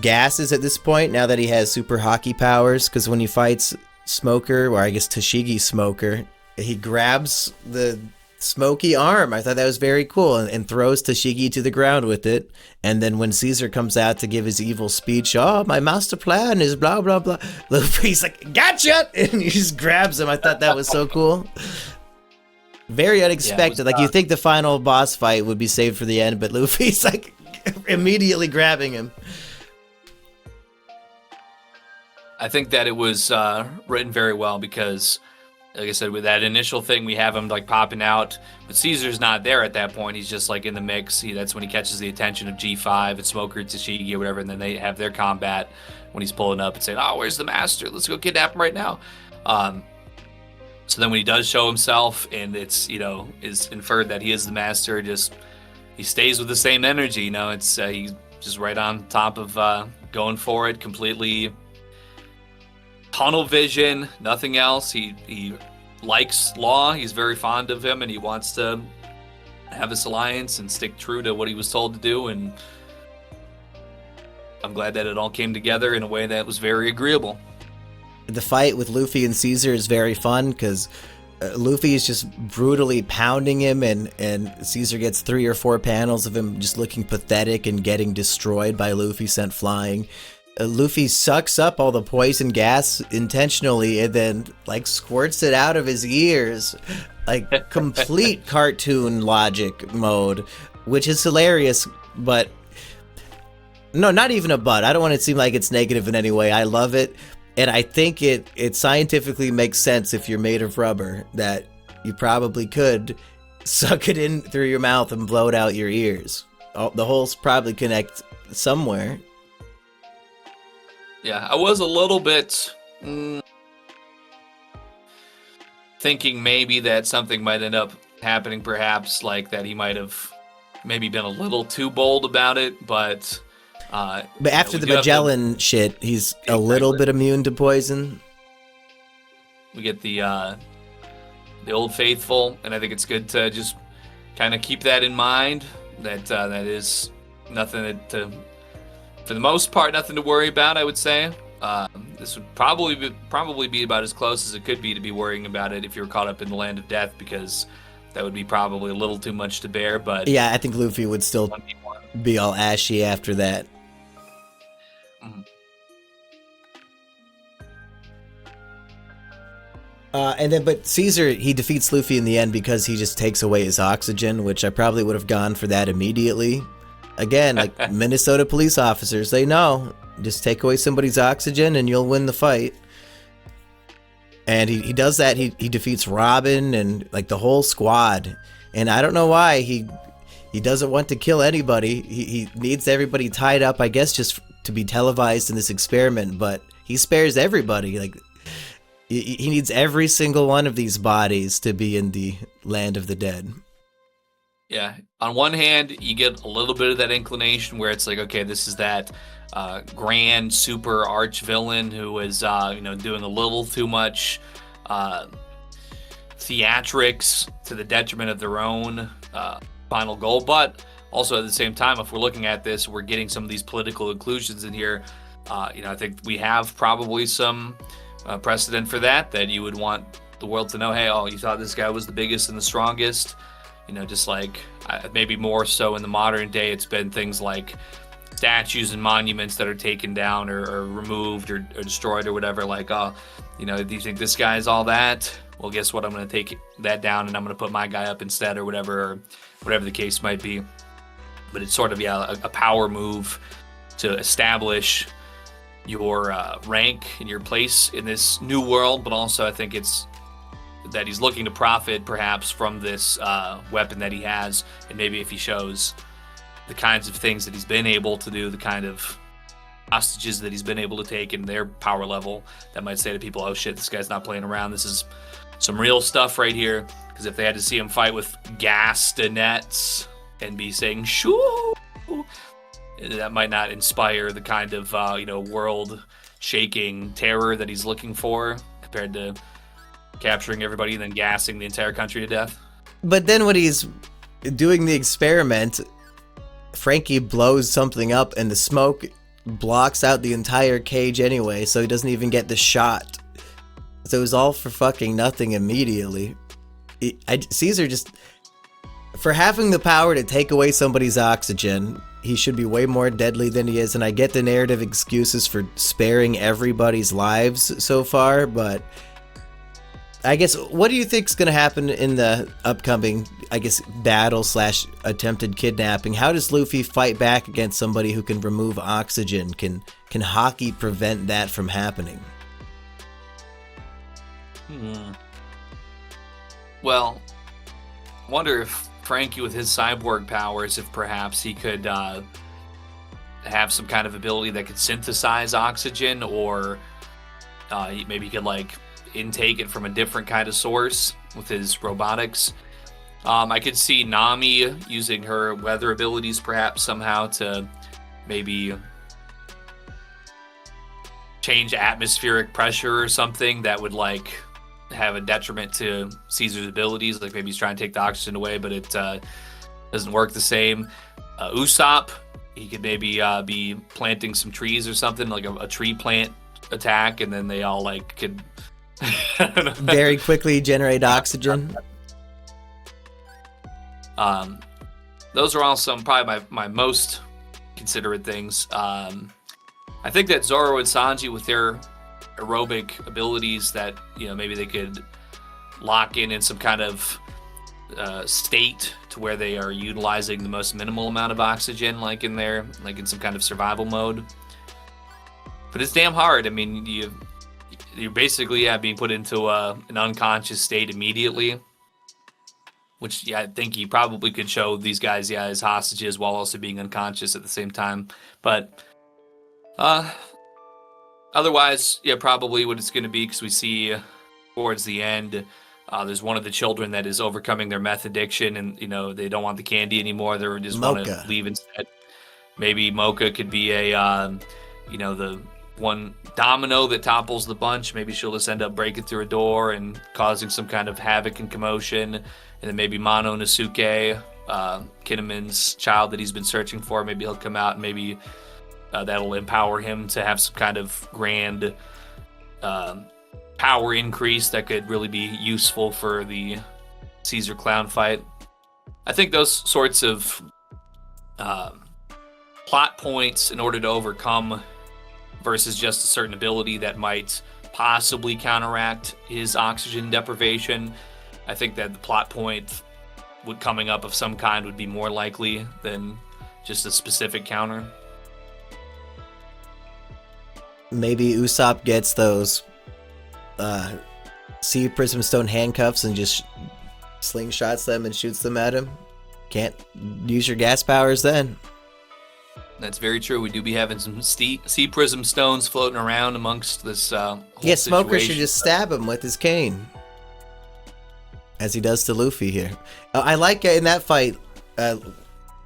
gases at this point now that he has super hockey powers, because when he fights Smoker, or I guess Tashigi Smoker, he grabs the smoky arm. I thought that was very cool, and throws Tashigi to the ground with it. And then when Caesar comes out to give his evil speech, oh, my master plan is blah, blah, blah, Luffy's like, gotcha! And he just grabs him. I thought that was so cool. Very unexpected. Like, you think the final boss fight would be saved for the end, but Luffy's like immediately grabbing him. I think that it was written very well because, like I said, with that initial thing, we have him like popping out, but Caesar's not there at that point. He's just like in the mix. That's when he catches the attention of G5 and Smoker, Tashigi, or whatever, and then they have their combat when he's pulling up and saying, "Oh, where's the master? Let's go kidnap him right now." So then when he does show himself, and it's is inferred that he is the master, he stays with the same energy. It's he's just right on top of going for it, completely tunnel vision, nothing else. He likes Law. He's very fond of him, and he wants to have this alliance and stick true to what he was told to do. And I'm glad that it all came together in a way that was very agreeable. The fight with Luffy and Caesar is very fun because Luffy is just brutally pounding him, and Caesar gets 3 or 4 panels of him just looking pathetic and getting destroyed by Luffy sent flying. Luffy sucks up all the poison gas intentionally and then like squirts it out of his ears, like complete cartoon logic mode, which is hilarious. But no, not even a but. I don't want it to seem like it's negative in any way. I love it. And I think it scientifically makes sense if you're made of rubber that you probably could suck it in through your mouth and blow it out your ears. The holes probably connect somewhere. Yeah, I was a little bit thinking maybe that something might end up happening, perhaps, like that he might have maybe been a little too bold about it, but after the Magellan shit, he's a little bit immune to poison. We get the Old Faithful, and I think it's good to just kind of keep that in mind. That is nothing to for the most part, nothing to worry about, I would say. This would probably be about as close as it could be to be worrying about it if you were caught up in the land of death, because that would be probably a little too much to bear. But yeah, I think Luffy would still be all ashy after that. Mhm. But Caesar, he defeats Luffy in the end because he just takes away his oxygen, which I probably would have gone for that immediately. Again, like Minnesota police officers, they know. Just take away somebody's oxygen and you'll win the fight. And he does that. He defeats Robin and like the whole squad. And I don't know why he doesn't want to kill anybody. He needs everybody tied up, I guess, just to be televised in this experiment. But he spares everybody. Like he needs every single one of these bodies to be in the land of the dead. Yeah. On one hand, you get a little bit of that inclination where it's like, okay, this is that grand super arch villain who is, doing a little too much theatrics to the detriment of their own final goal. But also at the same time, if we're looking at this, we're getting some of these political inclusions in here. I think we have probably some precedent for that you would want the world to know, hey, oh, you thought this guy was the biggest and the strongest. Just like maybe more so in the modern day, it's been things like statues and monuments that are taken down or removed or destroyed or whatever. Like, do you think this guy is all that? Well, guess what? I'm going to take that down and I'm going to put my guy up instead or whatever the case might be. But it's sort of, a power move to establish your rank and your place in this new world. But also I think it's that he's looking to profit perhaps from this weapon that he has, and maybe if he shows the kinds of things that he's been able to do, the kind of hostages that he's been able to take and their power level, that might say to people, oh shit, this guy's not playing around, this is some real stuff right here. Because if they had to see him fight with castanets and be saying shoo, that might not inspire the kind of world shaking terror that he's looking for, compared to capturing everybody and then gassing the entire country to death. But then when he's doing the experiment, Frankie blows something up and the smoke blocks out the entire cage anyway, so he doesn't even get the shot. So it was all for fucking nothing immediately. Caesar just, for having the power to take away somebody's oxygen, he should be way more deadly than he is. And I get the narrative excuses for sparing everybody's lives so far, but I guess, what do you think's going to happen in the upcoming, battle / attempted kidnapping? How does Luffy fight back against somebody who can remove oxygen? Can Haki prevent that from happening? Well, I wonder if Frankie, with his cyborg powers, if perhaps he could have some kind of ability that could synthesize oxygen, or maybe he could intake it from a different kind of source with his robotics. I could see Nami using her weather abilities perhaps somehow to maybe change atmospheric pressure or something that would have a detriment to Caesar's abilities. Maybe he's trying to take the oxygen away, but it doesn't work the same. Usopp, he could maybe be planting some trees or something, like a tree plant attack, and then they all could very quickly generate oxygen. Those are all some probably my most considerate things. I think that Zoro and Sanji, with their aerobic abilities, that maybe they could lock in some kind of state to where they are utilizing the most minimal amount of oxygen, in some kind of survival mode. But it's damn hard. I mean, you're basically being put into an unconscious state immediately, which I think he probably could show these guys as hostages while also being unconscious at the same time. But otherwise, probably what it's going to be, because we see towards the end, there's one of the children that is overcoming their meth addiction, and they don't want the candy anymore. They just want to leave instead. Maybe Mocha could be the one domino that topples the bunch. Maybe she'll just end up breaking through a door and causing some kind of havoc and commotion. And then maybe Mononosuke, Kinnaman's child that he's been searching for, maybe he'll come out and maybe that'll empower him to have some kind of grand power increase that could really be useful for the Caesar clown fight. I think those sorts of plot points in order to overcome versus just a certain ability that might possibly counteract his oxygen deprivation. I think that the plot point coming up of some kind would be more likely than just a specific counter. Maybe Usopp gets those Sea Prism Stone handcuffs and just slingshots them and shoots them at him. Can't use your gas powers then. That's very true. We do be having some sea prism stones floating around amongst this whole Smoker situation. should just stab him with his cane, as he does to Luffy here. I like in that fight,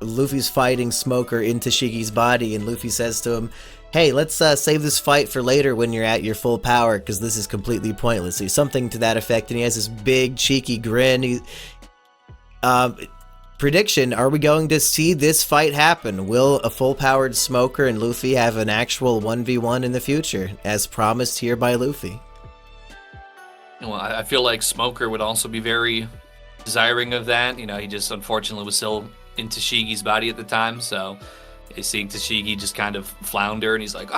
Luffy's fighting Smoker in Tashigi's body, and Luffy says to him, hey, let's save this fight for later when you're at your full power, because this is completely pointless. He's something to that effect, and he has this big, cheeky grin. Prediction, are we going to see this fight happen? Will a full-powered Smoker and Luffy have an actual 1v1 in the future, as promised here by Luffy? Well, I feel like Smoker would also be very desiring of that. You know, he just unfortunately was still in Tashigi's body at the time, so seeing Tashigi just kind of flounder, and he's like,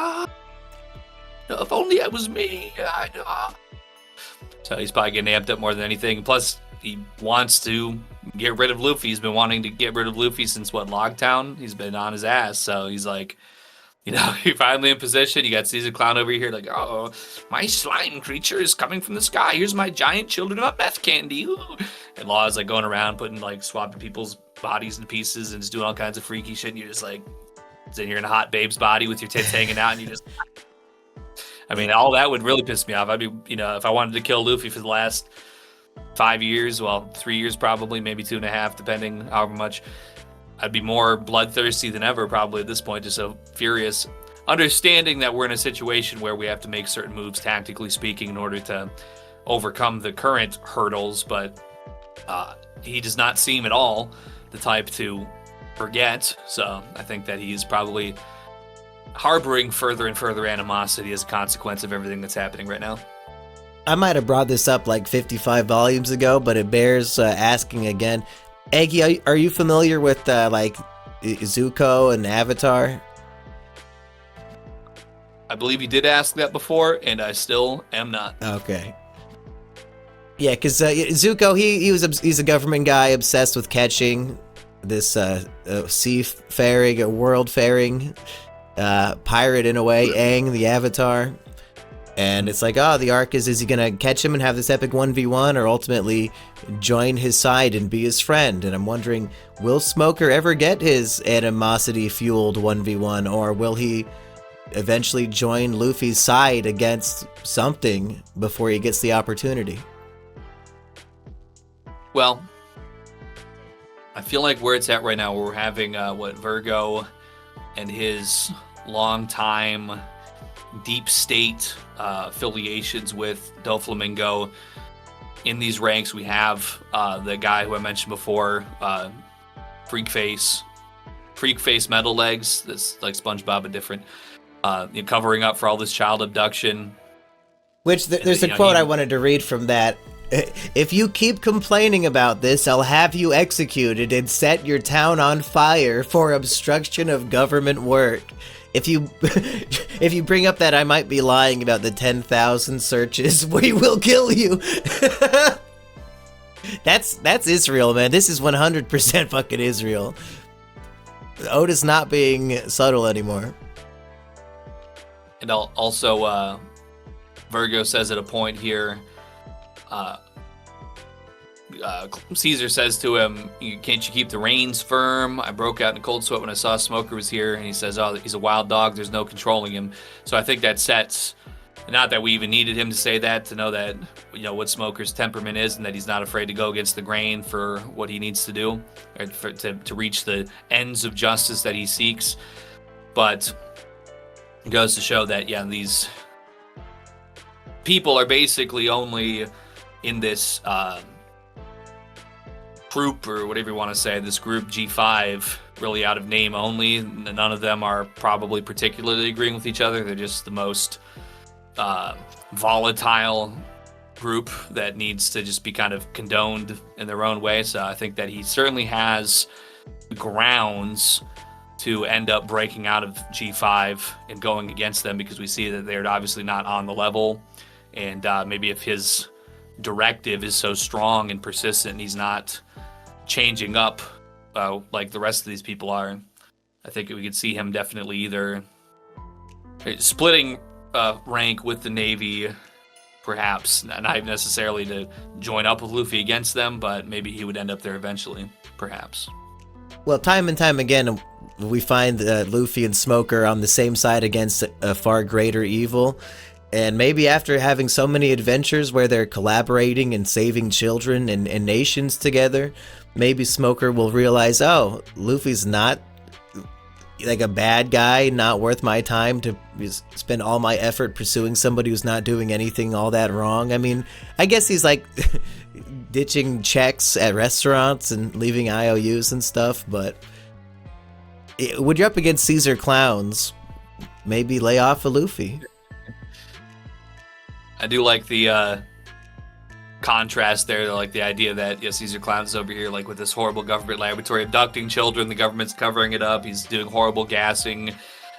if only it was me. So he's probably getting amped up more than anything. Plus, he wants to get rid of Luffy. He's been wanting to get rid of Luffy since, Logtown? He's been on his ass, so he's like, you're finally in position. You got Caesar Clown over here like, oh, my slime creature is coming from the sky. Here's my giant children of meth candy. Ooh. And Law's like going around putting, swapping people's bodies into pieces and just doing all kinds of freaky shit, and you're just like, then you're in a hot babe's body with your tits hanging out, and you just, I mean, all that would really piss me off. I'd be, if I wanted to kill Luffy for the last 5 years, 3 years probably, maybe 2.5, depending however much, I'd be more bloodthirsty than ever probably at this point, just so furious. Understanding that we're in a situation where we have to make certain moves, tactically speaking, in order to overcome the current hurdles, but he does not seem at all the type to forget, so I think that he is probably harboring further and further animosity as a consequence of everything that's happening right now. I might have brought this up 55 volumes ago, but it bears asking again. Eggy, are you familiar with Zuko and Avatar? I believe you did ask that before, and I still am not. Okay. Yeah, because Zuko, he's a government guy obsessed with catching this seafaring, a world-faring pirate in a way, Aang, the Avatar. And it's like, the arc is he going to catch him and have this epic 1v1 or ultimately join his side and be his friend? And I'm wondering, will Smoker ever get his animosity-fueled 1v1, or will he eventually join Luffy's side against something before he gets the opportunity? Well, I feel like where it's at right now, where we're having Virgo and his long-time deep state affiliations with Doflamingo. In these ranks, we have the guy who I mentioned before, Freak Face Metal Legs, that's like SpongeBob but different, covering up for all this child abduction. Which there's a quote I wanted to read from that. If you keep complaining about this, I'll have you executed and set your town on fire for obstruction of government work. If you bring up that I might be lying about the 10,000 searches, we will kill you. That's Israel, man. This is 100% fucking Israel. Oda's not being subtle anymore. And also, Virgo says at a point here, Caesar says to him, can't you keep the reins firm? I broke out in a cold sweat when I saw Smoker was here. And he says, he's a wild dog. There's no controlling him. So I think that sets, not that we even needed him to say that, to know that, what Smoker's temperament is, and that he's not afraid to go against the grain for what he needs to do, or to reach the ends of justice that he seeks. But it goes to show that, these people are basically only in this group, or whatever you want to say, this group G5, really out of name only. None of them are probably particularly agreeing with each other. They're just the most volatile group that needs to just be kind of condoned in their own way. So I think that he certainly has grounds to end up breaking out of G5 and going against them, because we see that they're obviously not on the level. And maybe if his directive is so strong and persistent and he's not changing up like the rest of these people are, I think we could see him definitely either splitting rank with the Navy, perhaps not necessarily to join up with Luffy against them, but maybe he would end up there eventually, perhaps. Well, time and time again, we find Luffy and Smoker on the same side against a far greater evil. And maybe after having so many adventures where they're collaborating and saving children and nations together, maybe Smoker will realize, oh, Luffy's not like a bad guy, not worth my time to spend all my effort pursuing somebody who's not doing anything all that wrong. I mean, I guess he's like ditching checks at restaurants and leaving IOUs and stuff, but when you're up against Caesar Clowns, maybe lay off a Luffy. I do like the contrast there, like the idea that Caesar Clown's is over here, like with this horrible government laboratory abducting children, the government's covering it up, he's doing horrible gassing,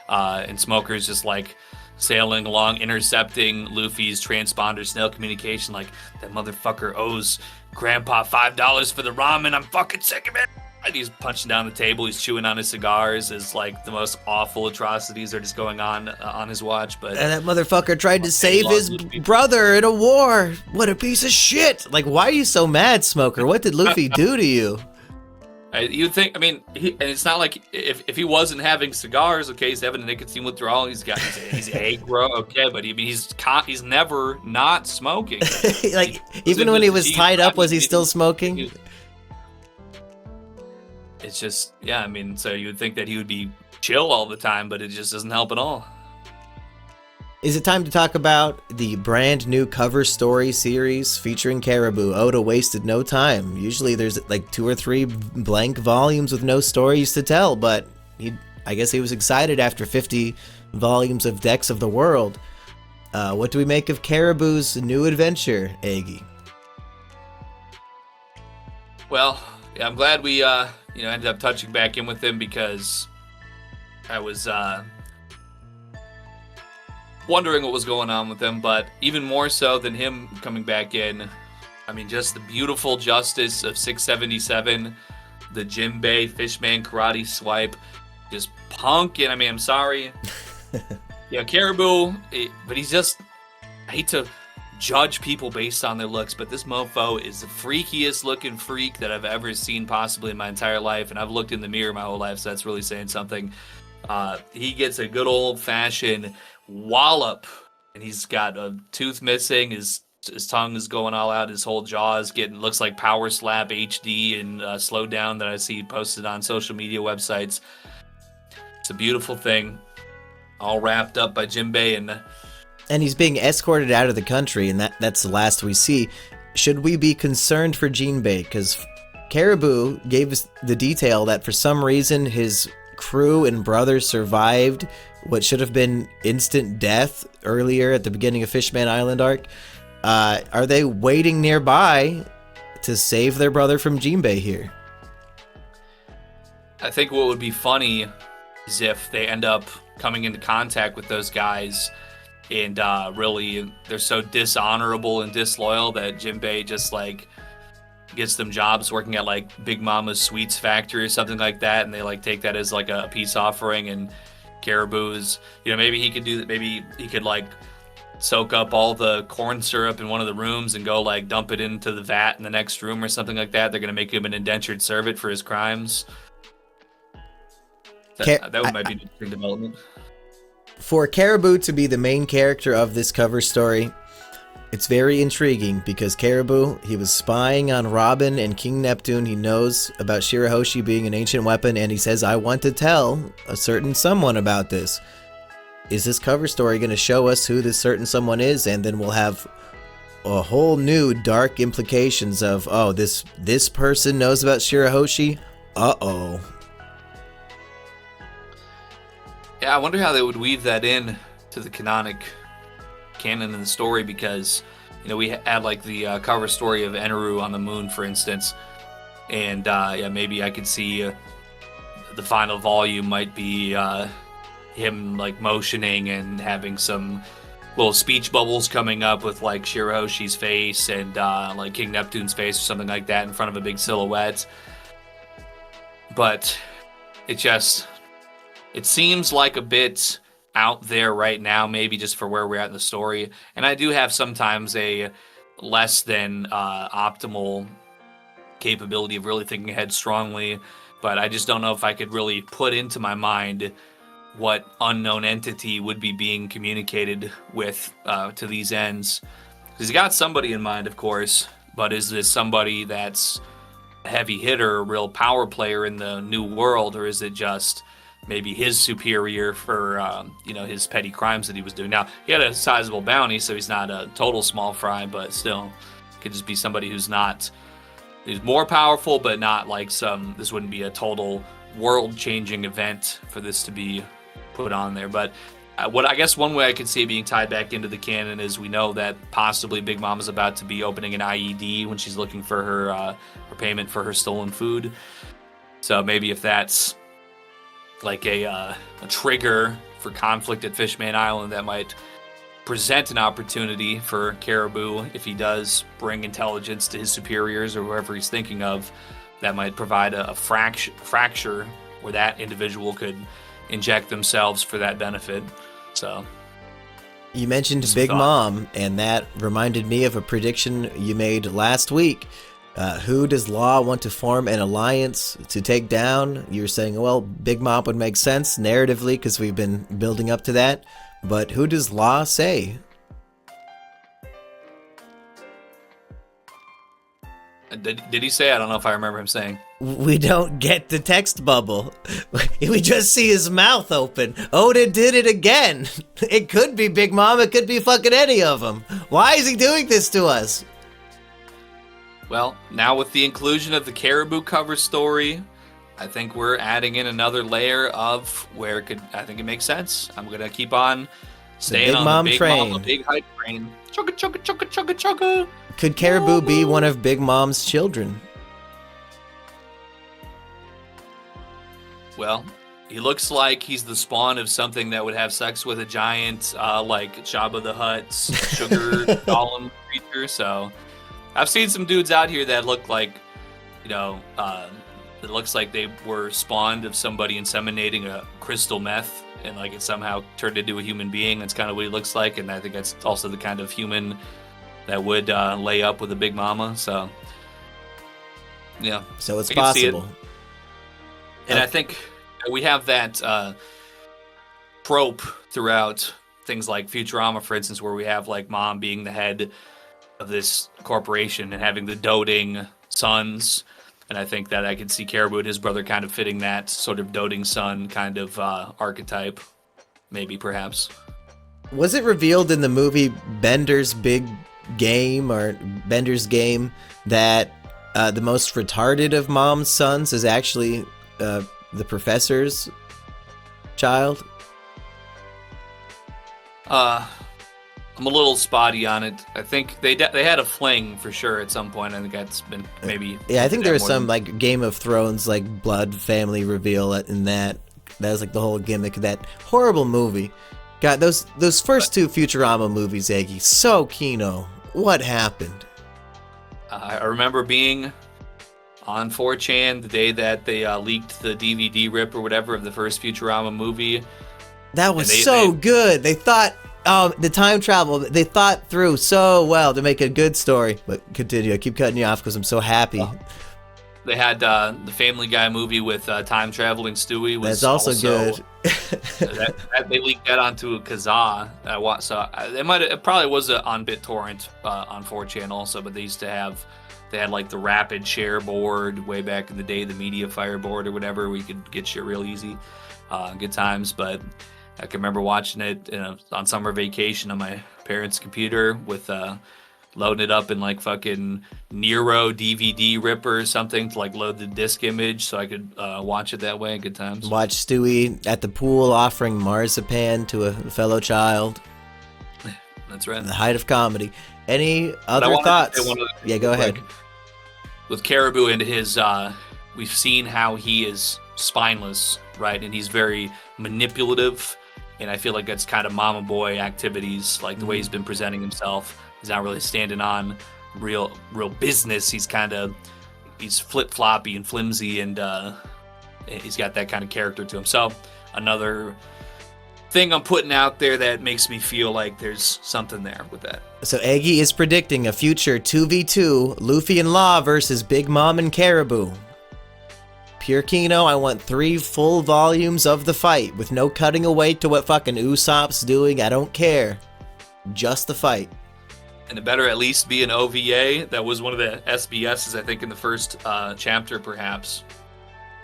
and Smoker's just like sailing along, intercepting Luffy's transponder snail communication, like, that motherfucker owes Grandpa $5 for the ramen, I'm fucking sick of it. And he's punching down the table, he's chewing on his cigars as like the most awful atrocities are just going on his watch. But and that motherfucker tried to save his brother in a war. What a piece of shit! Like, why are you so mad, Smoker? What did Luffy do to you? You'd think, I mean, and it's not like if he wasn't having cigars, okay, he's having a nicotine withdrawal, he's aggro, okay, but he's never not smoking. Like, even when he was tied up, was he still smoking? It's just, yeah, I mean, so you would think that he would be chill all the time, but it just doesn't help at all. Is it time to talk about the brand new cover story series featuring Caribou? Oda wasted no time. Usually there's like 2 or 3 blank volumes with no stories to tell, but I guess he was excited after 50 volumes of Decks of the World. What do we make of Caribou's new adventure, Aggie? Well, yeah, I'm glad we ended up touching back in with him, because I was wondering what was going on with him. But even more so than him coming back in, I mean, just the beautiful justice of 677, the Jinbei Fishman karate swipe, just punk. And I mean, I'm sorry, Caribou, but he's just, I hate to judge people based on their looks, but this mofo is the freakiest looking freak that I've ever seen possibly in my entire life, and I've looked in the mirror my whole life, so that's really saying something. He gets a good old-fashioned wallop, and he's got a tooth missing, his tongue is going all out, his whole jaw is looks like Power Slap HD and slowed down that I see posted on social media websites. It's a beautiful thing, all wrapped up by Jinbei, and he's being escorted out of the country, and that's the last we see. Should we be concerned for Jinbei? Because Caribou gave us the detail that for some reason his crew and brother survived what should have been instant death earlier at the beginning of Fishman Island arc. Are they waiting nearby to save their brother from Jinbei here? I think what would be funny is if they end up coming into contact with those guys, and really they're so dishonorable and disloyal that Jinbei just like gets them jobs working at like Big Mama's Sweets factory or something like that, and they like take that as like a peace offering. And Caribou's, maybe he could do that. Maybe he could like soak up all the corn syrup in one of the rooms and go like dump it into the vat in the next room or something like that. They're gonna make him an indentured servant for his crimes. That might be an interesting development. For Caribou to be the main character of this cover story, it's very intriguing, because Caribou, he was spying on Robin and King Neptune. He knows about Shirahoshi being an ancient weapon, and he says, I want to tell a certain someone about this. Is this cover story going to show us who this certain someone is? And then we'll have a whole new dark implications of, oh, this person knows about Shirahoshi? Uh-oh. Yeah, I wonder how they would weave that in to the canon in the story, because we had like the cover story of Eneru on the moon, for instance, and yeah, maybe I could see the final volume might be him like motioning and having some little speech bubbles coming up with like Shirahoshi's face and like King Neptune's face or something like that in front of a big silhouette. But it seems like a bit out there right now, maybe just for where we're at in the story. And I do have sometimes a less than optimal capability of really thinking ahead strongly, but I just don't know if I could really put into my mind what unknown entity would be being communicated with to these ends. He's got somebody in mind, of course, but is this somebody that's a heavy hitter, a real power player in the new world, or is it just maybe his superior for his petty crimes that he was doing? Now, he had a sizable bounty, so he's not a total small fry, but still, could just be somebody who's more powerful, but not like this wouldn't be a total world-changing event for this to be put on there. But what I guess one way I could see it being tied back into the canon is we know that possibly Big Mom is about to be opening an IED when she's looking for her payment for her stolen food. So maybe if that's like a trigger for conflict at Fishman Island, that might present an opportunity for Caribou, if he does bring intelligence to his superiors or whoever he's thinking of, that might provide a fracture where that individual could inject themselves for that benefit. So you mentioned Big Mom, and that reminded me of a prediction you made last week. Who does Law want to form an alliance to take down? You were saying, well, Big Mom would make sense narratively because we've been building up to that. But who does Law say? Did he say? I don't know if I remember him saying. We don't get the text bubble. We just see his mouth open. Oda did it again. It could be Big Mom. It could be fucking any of them. Why is he doing this to us? Well, now with the inclusion of the Caribou cover story, I think we're adding in another layer of where I think it makes sense. I'm going to keep on staying on the Big Mom, the big hype train. Chugga, chugga, chugga, chugga, chugga. Could Caribou be one of Big Mom's children? Well, he looks like he's the spawn of something that would have sex with a giant, like Jabba the Hutt's sugar golem creature. So I've seen some dudes out here that look like, it looks like they were spawned of somebody inseminating a crystal meth, and like it somehow turned into a human being. That's kind of what he looks like, and I think that's also the kind of human that would lay up with a Big Mama. So, yeah. So it's possible. And I think we have that trope throughout things like Futurama, for instance, where we have like Mom being the head of this corporation and having the doting sons. And I think that I could see Caribou and his brother kind of fitting that sort of doting son kind of archetype, maybe, perhaps. Was it revealed in the movie Bender's Big Game or Bender's Game that the most retarded of Mom's sons is actually the professor's child? I'm a little spotty on it. I think they had a fling for sure at some point. I think that's been maybe. Yeah, I think there was some like Game of Thrones like blood family reveal in that. That was like the whole gimmick of that horrible movie. God, those first two Futurama movies, Eggy, so Kino. What happened? I remember being on 4chan the day that they leaked the DVD rip or whatever of the first Futurama movie. That was so good. They thought. The time travel, they thought through so well to make a good story. But continue. I keep cutting you off because I'm so happy. They had the Family Guy movie with time traveling Stewie. That's also good. They leaked that onto a Kazaa. So it probably was on BitTorrent on 4chan also. But they had like the Rapid Share board way back in the day, the Media Fire board or whatever, where you could get shit real easy. Good times, but I can remember watching it on summer vacation on my parents' computer with loading it up in like fucking Nero DVD ripper or something to like load the disc image so I could watch it that way. Good times. Watch Stewie at the pool offering marzipan to a fellow child. That's right. The height of comedy. Any other thoughts? Yeah, go ahead. With Caribou and his, we've seen how he is spineless, right? And he's very manipulative. And I feel like that's kind of mama boy activities, like the way he's been presenting himself. He's not really standing on real business. He's flip-floppy and flimsy, and he's got that kind of character to him. So another thing I'm putting out there that makes me feel like there's something there with that. So Eggy is predicting a future 2v2, Luffy and Law versus Big Mom and Caribou. Pure Kino, I want 3 full volumes of the fight with no cutting away to what fucking Usopp's doing. I don't care. Just the fight. And it better at least be an OVA. That was one of the SBSs, I think, in the first chapter, perhaps.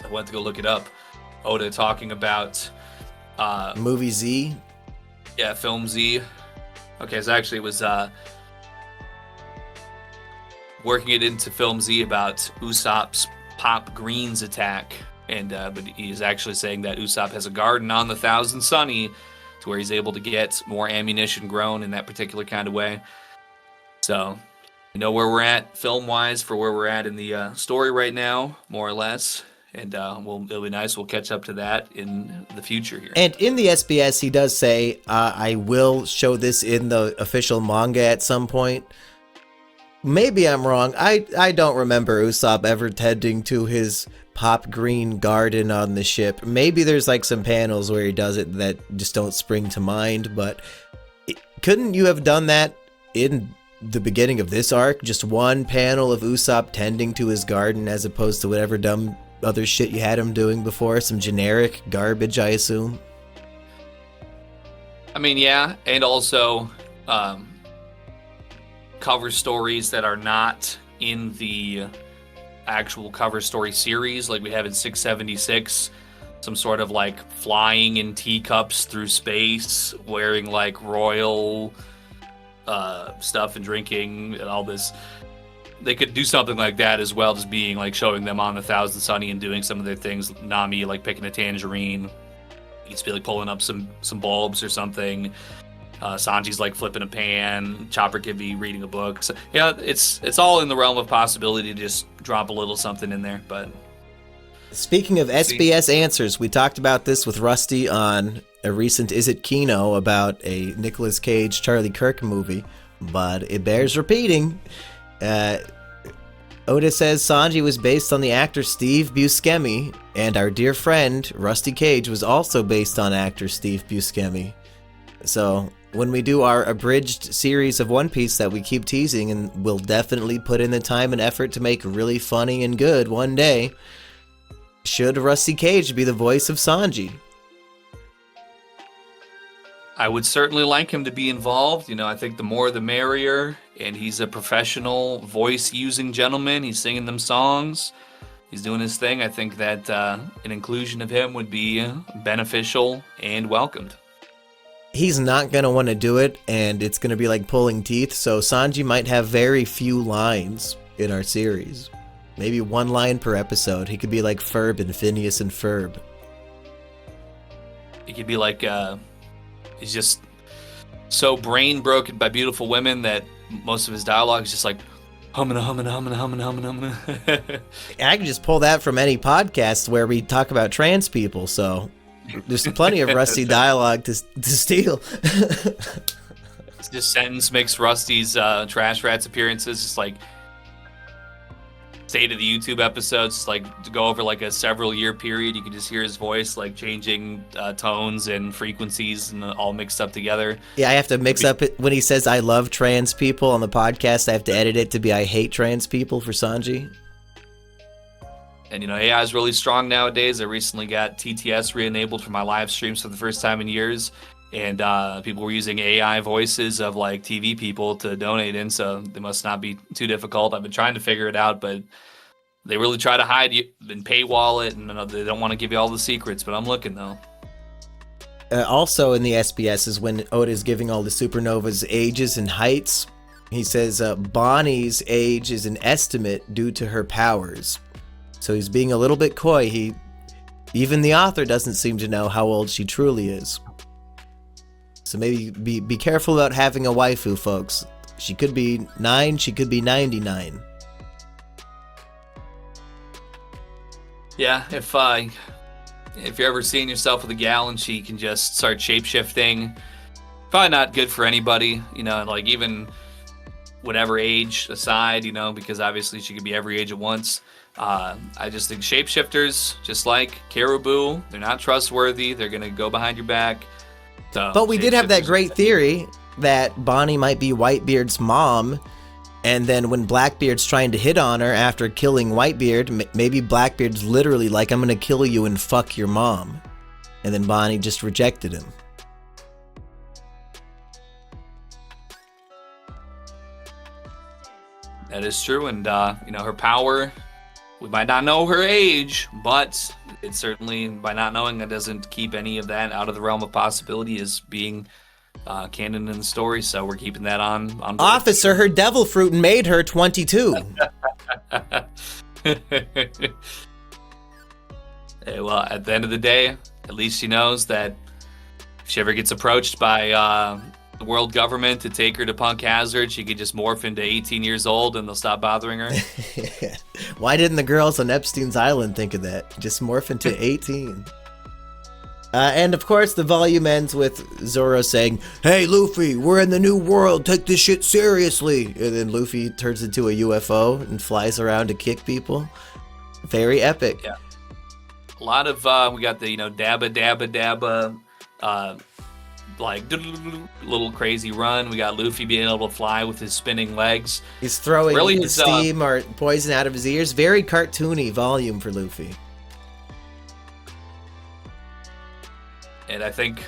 I went to go look it up. Oda talking about... Movie Z? Yeah, Film Z. Okay, so actually it was working it into Film Z about Usopp's Pop Green's attack. And but he's actually saying that Usopp has a garden on the Thousand Sunny to where he's able to get more ammunition grown in that particular kind of way. So, you know where we're at film-wise for where we're at in the story right now, more or less. And it'll be nice. We'll catch up to that in the future here. And in the SBS, he does say, I will show this in the official manga at some point. Maybe I'm wrong. I don't remember Usopp ever tending to his Pop Green garden on the ship. Maybe there's like some panels where he does it that just don't spring to mind. But couldn't you have done that in the beginning of this arc? Just one panel of Usopp tending to his garden as opposed to whatever dumb other shit you had him doing before? Some generic garbage, I assume. I mean, yeah, and also cover stories that are not in the actual cover story series, like we have in 676, some sort of like flying in teacups through space, wearing like royal stuff and drinking and all this. They could do something like that as well as being like showing them on the Thousand Sunny and doing some of their things. Nami like picking a tangerine. He's like pulling up some bulbs or something. Sanji's like flipping a pan. Chopper could be reading a book. So, yeah, it's all in the realm of possibility to just drop a little something in there. But speaking of SBS answers, we talked about this with Rusty on a recent Is It Kino about a Nicolas Cage Charlie Kirk movie, but it bears repeating. Oda says Sanji was based on the actor Steve Buscemi, and our dear friend Rusty Cage was also based on actor Steve Buscemi. So when we do our abridged series of One Piece that we keep teasing, and we'll definitely put in the time and effort to make really funny and good one day, should Rusty Cage be the voice of Sanji? I would certainly like him to be involved. You know, I think the more the merrier. And he's a professional voice-using gentleman. He's singing them songs. He's doing his thing. I think that an inclusion of him would be beneficial and welcomed. He's not going to want to do it, and it's going to be like pulling teeth. So Sanji might have very few lines in our series. Maybe 1 line per episode. He could be like Ferb and Phineas and Ferb. He could be like, he's just so brain broken by beautiful women that most of his dialogue is just like humming. I can just pull that from any podcast where we talk about trans people, so there's plenty of Rusty dialogue to steal. This sentence makes Rusty's Trash Rats appearances just like state of the YouTube episodes, like to go over like a several year period. You can just hear his voice like changing tones and frequencies and all mixed up together. Yeah, I have to mix up it when he says I love trans people on the podcast. I have to edit it to be I hate trans people for Sanji. And you know, AI is really strong nowadays. I recently got TTS re-enabled for my live streams for the first time in years, and people were using AI voices of like TV people to donate in, so they must not be too difficult. I've been trying to figure it out, but they really try to hide you and paywall it, and they don't want to give you all the secrets, but I'm looking though. Also in the SBS is when Oda's giving all the supernovas ages and heights. He says Bonnie's age is an estimate due to her powers. So he's being a little bit coy. Even the author doesn't seem to know how old she truly is. So maybe be careful about having a waifu, folks. She could be 9, she could be 99. Yeah, if you're ever seeing yourself with a gal and she can just start shapeshifting, probably not good for anybody, like even whatever age aside, because obviously she could be every age at once. I just think shapeshifters, just like Caribou, they're not trustworthy. They're going to go behind your back. So, but we did have that great theory that Bonnie might be Whitebeard's mom, and then when Blackbeard's trying to hit on her after killing Whitebeard, maybe Blackbeard's literally like, I'm going to kill you and fuck your mom. And then Bonnie just rejected him. That is true, and her power, we might not know her age, but it certainly, by not knowing, that doesn't keep any of that out of the realm of possibility as being canon in the story, so we're keeping that on board. Officer, her devil fruit made her 22. Hey, well, at the end of the day, at least she knows that if she ever gets approached by the world government to take her to Punk Hazard, she could just morph into 18 years old and they'll stop bothering her. Why didn't the girls on Epstein's Island think of that? Just morph into 18. And of course, the volume ends with Zoro saying, "Hey, Luffy, we're in the new world. Take this shit seriously." And then Luffy turns into a UFO and flies around to kick people. Very epic. Yeah. A lot of, we got the, dabba, dabba, dabba, like little crazy run. We got Luffy being able to fly with his spinning legs. He's throwing really steam or poison out of his ears. Very cartoony volume for Luffy. And I think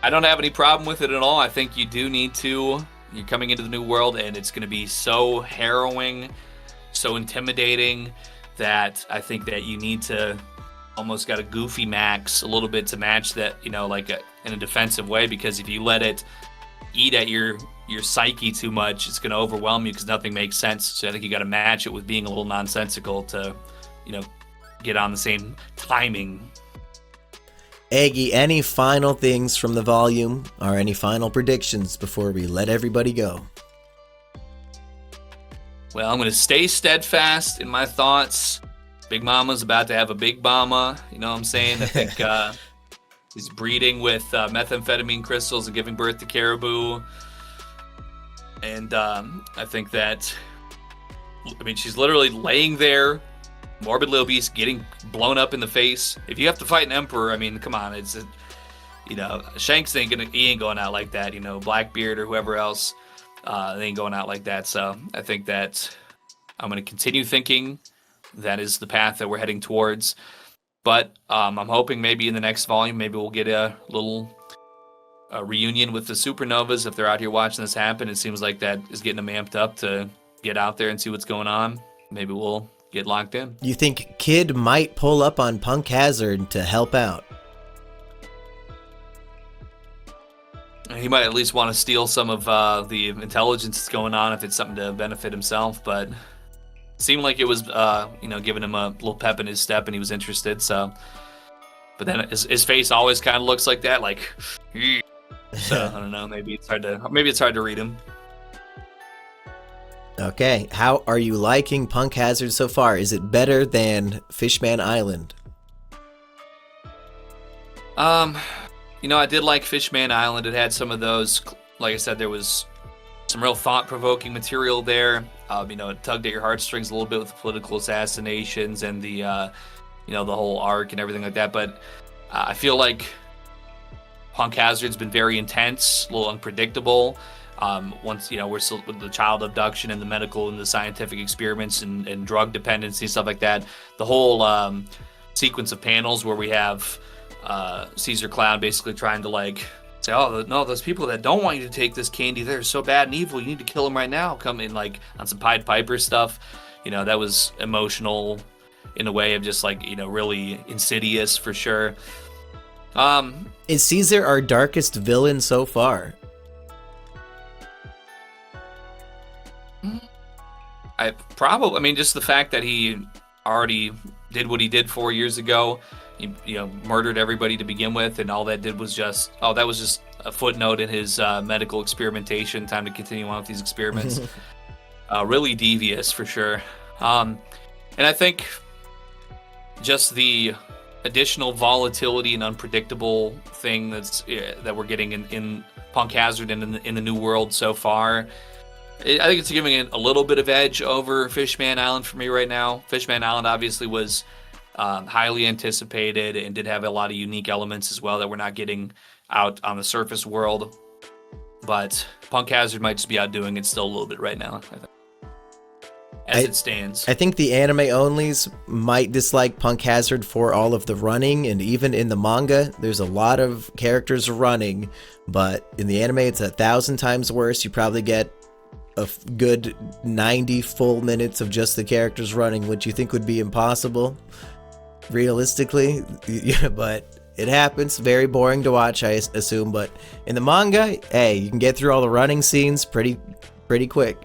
I don't have any problem with it at all. I think you do need to. You're coming into the new world, and it's going to be so harrowing, so intimidating that I think that you need to almost got a goofy max a little bit to match that, in a defensive way, because if you let it eat at your psyche too much, it's going to overwhelm you because nothing makes sense. So I think you got to match it with being a little nonsensical to, get on the same timing. Eggy, any final things from the volume or any final predictions before we let everybody go? Well, I'm going to stay steadfast in my thoughts. Big Mama's about to have a big mama. You know what I'm saying? I think he's breeding with methamphetamine crystals and giving birth to Caribou. And I think that, she's literally laying there, morbidly obese, getting blown up in the face. If you have to fight an emperor, come on. It's, Shanks he ain't going out like that. Blackbeard or whoever else, they ain't going out like that. So I think that I'm going to continue thinking that is the path that we're heading towards. But I'm hoping maybe in the next volume, maybe we'll get a little reunion with the Supernovas. If they're out here watching this happen, it seems like that is getting them amped up to get out there and see what's going on. Maybe we'll get locked in. You think Kid might pull up on Punk Hazard to help out? He might at least want to steal some of the intelligence that's going on if it's something to benefit himself, but seemed like it was, giving him a little pep in his step, and he was interested. So, but then his face always kind of looks like that, like. So I don't know. Maybe it's hard to read him. Okay, how are you liking Punk Hazard so far? Is it better than Fishman Island? I did like Fishman Island. It had some of those. Like I said, there was some real thought-provoking material there. It tugged at your heartstrings a little bit with the political assassinations and the, the whole arc and everything like that. But I feel like Punk Hazard's been very intense, a little unpredictable. Once, we're still with the child abduction and the medical and the scientific experiments and drug dependency, stuff like that. The whole sequence of panels where we have Caesar Clown basically trying to, say, oh, no, those people that don't want you to take this candy, they're so bad and evil, you need to kill them right now. Come in, on some Pied Piper stuff. That was emotional in a way of just, really insidious for sure. Is Caesar our darkest villain so far? I mean, just the fact that he already did what he did 4 years ago. He, murdered everybody to begin with, and all that did was just a footnote in his medical experimentation. Time to continue on with these experiments. Really devious for sure. And I think just the additional volatility and unpredictable thing that we're getting in Punk Hazard and in the new world so far, I think it's giving it a little bit of edge over Fishman Island for me right now. Fishman Island obviously was highly anticipated and did have a lot of unique elements as well that we're not getting out on the surface world. But Punk Hazard might just be outdoing it still a little bit right now, I think, as it stands. I think the anime onlys might dislike Punk Hazard for all of the running, and even in the manga, there's a lot of characters running, but in the anime, it's 1,000 times worse. You probably get a good 90 full minutes of just the characters running, which you think would be impossible, realistically. Yeah, but it happens. Very boring to watch, I assume, but in the manga, hey, you can get through all the running scenes pretty quick.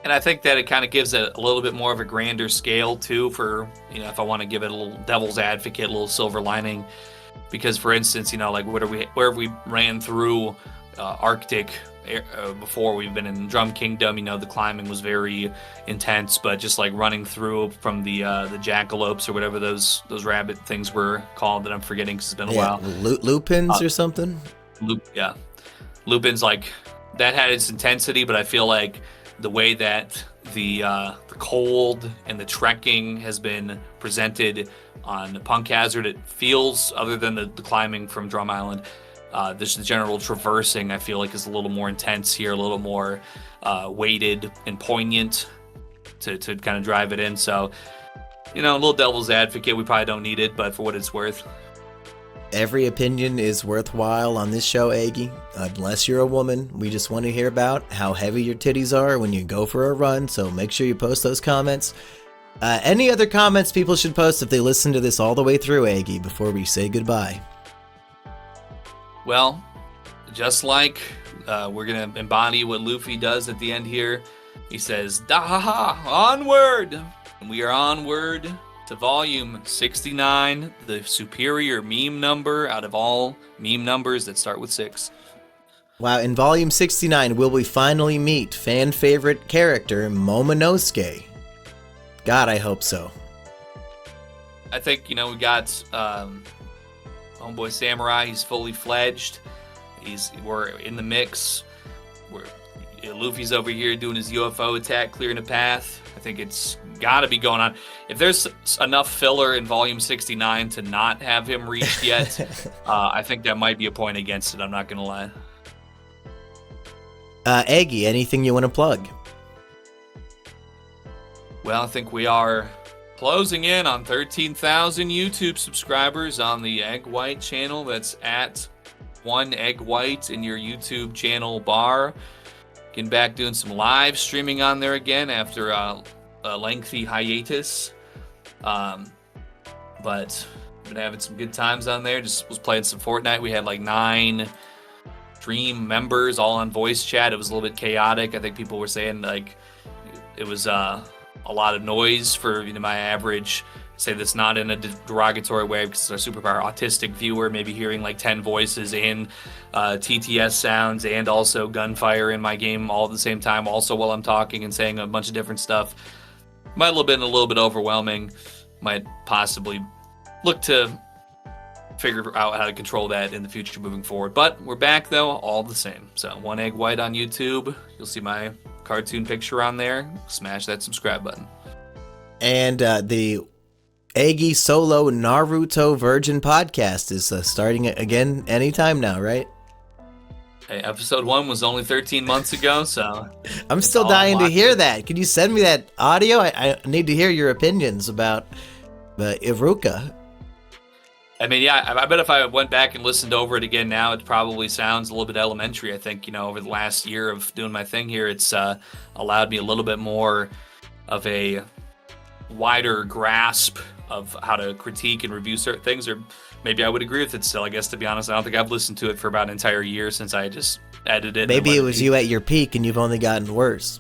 And I think that it kind of gives it a little bit more of a grander scale too for, if I want to give it a little devil's advocate, a little silver lining, because for instance, like where we ran through Arctic before, we've been in Drum Kingdom, the climbing was very intense, but just like running through from the jackalopes or whatever those rabbit things were called that I'm forgetting because it's been a while. Lupins or something? Lupins, like that had its intensity, but I feel like the way that the cold and the trekking has been presented on Punk Hazard, it feels, other than the climbing from Drum Island, the general traversing, I feel like, is a little more intense here, a little more weighted and poignant to kind of drive it in. So, a little devil's advocate. We probably don't need it, but for what it's worth. Every opinion is worthwhile on this show, Aggie, unless you're a woman. We just want to hear about how heavy your titties are when you go for a run, so make sure you post those comments. Any other comments people should post if they listen to this all the way through, Aggie, before we say goodbye? Well, just like we're going to embody what Luffy does at the end here. He says, "Da-ha-ha, onward!" And we are onward to volume 69, the superior meme number out of all meme numbers that start with 6. Wow, in volume 69, will we finally meet fan favorite character Momonosuke? God, I hope so. I think, we got Homeboy Samurai. He's fully fledged. We're in the mix. Luffy's over here doing his UFO attack, clearing a path. I think it's got to be going on. If there's enough filler in volume 69 to not have him reached yet, I think that might be a point against it. I'm not going to lie. Aggie, anything you want to plug? Well, I think we are closing in on 13,000 YouTube subscribers on the Egg White channel. That's at 1 Egg White in your YouTube channel bar. Getting back doing some live streaming on there again after a lengthy hiatus. But been having some good times on there. Just was playing some Fortnite. We had like 9 Dream members all on voice chat. It was a little bit chaotic. I think people were saying like it was a lot of noise for my average, say that's not in a derogatory way because it's a superpower autistic viewer, maybe hearing like 10 voices and TTS sounds and also gunfire in my game all at the same time, also while I'm talking and saying a bunch of different stuff. Might have been a little bit overwhelming. Might possibly look to figure out how to control that in the future moving forward. But we're back though, all the same. So 1 Egg White on YouTube. You'll see my cartoon picture on there. Smash that subscribe button. And the Aggie Solo Naruto Virgin podcast is starting again anytime now, right? Hey, episode 1 was only 13 months ago, so I'm still dying to hear that. Can you send me that audio? I need to hear your opinions about Iruka. I mean, yeah, I bet if I went back and listened over it again now, it probably sounds a little bit elementary. I think, over the last year of doing my thing here, it's allowed me a little bit more of a wider grasp of how to critique and review certain things, or maybe I would agree with it still. I guess, to be honest, I don't think I've listened to it for about an entire year since I just edited it. Maybe it was you at your peak and you've only gotten worse.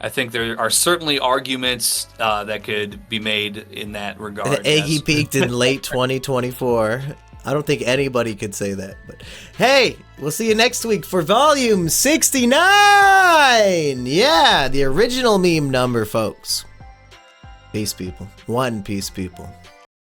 I think there are certainly arguments that could be made in that regard. Eggy yes. peaked in late 2024. I don't think anybody could say that. But hey, we'll see you next week for volume 69. Yeah, the original meme number, folks. Peace, people. One Piece, people.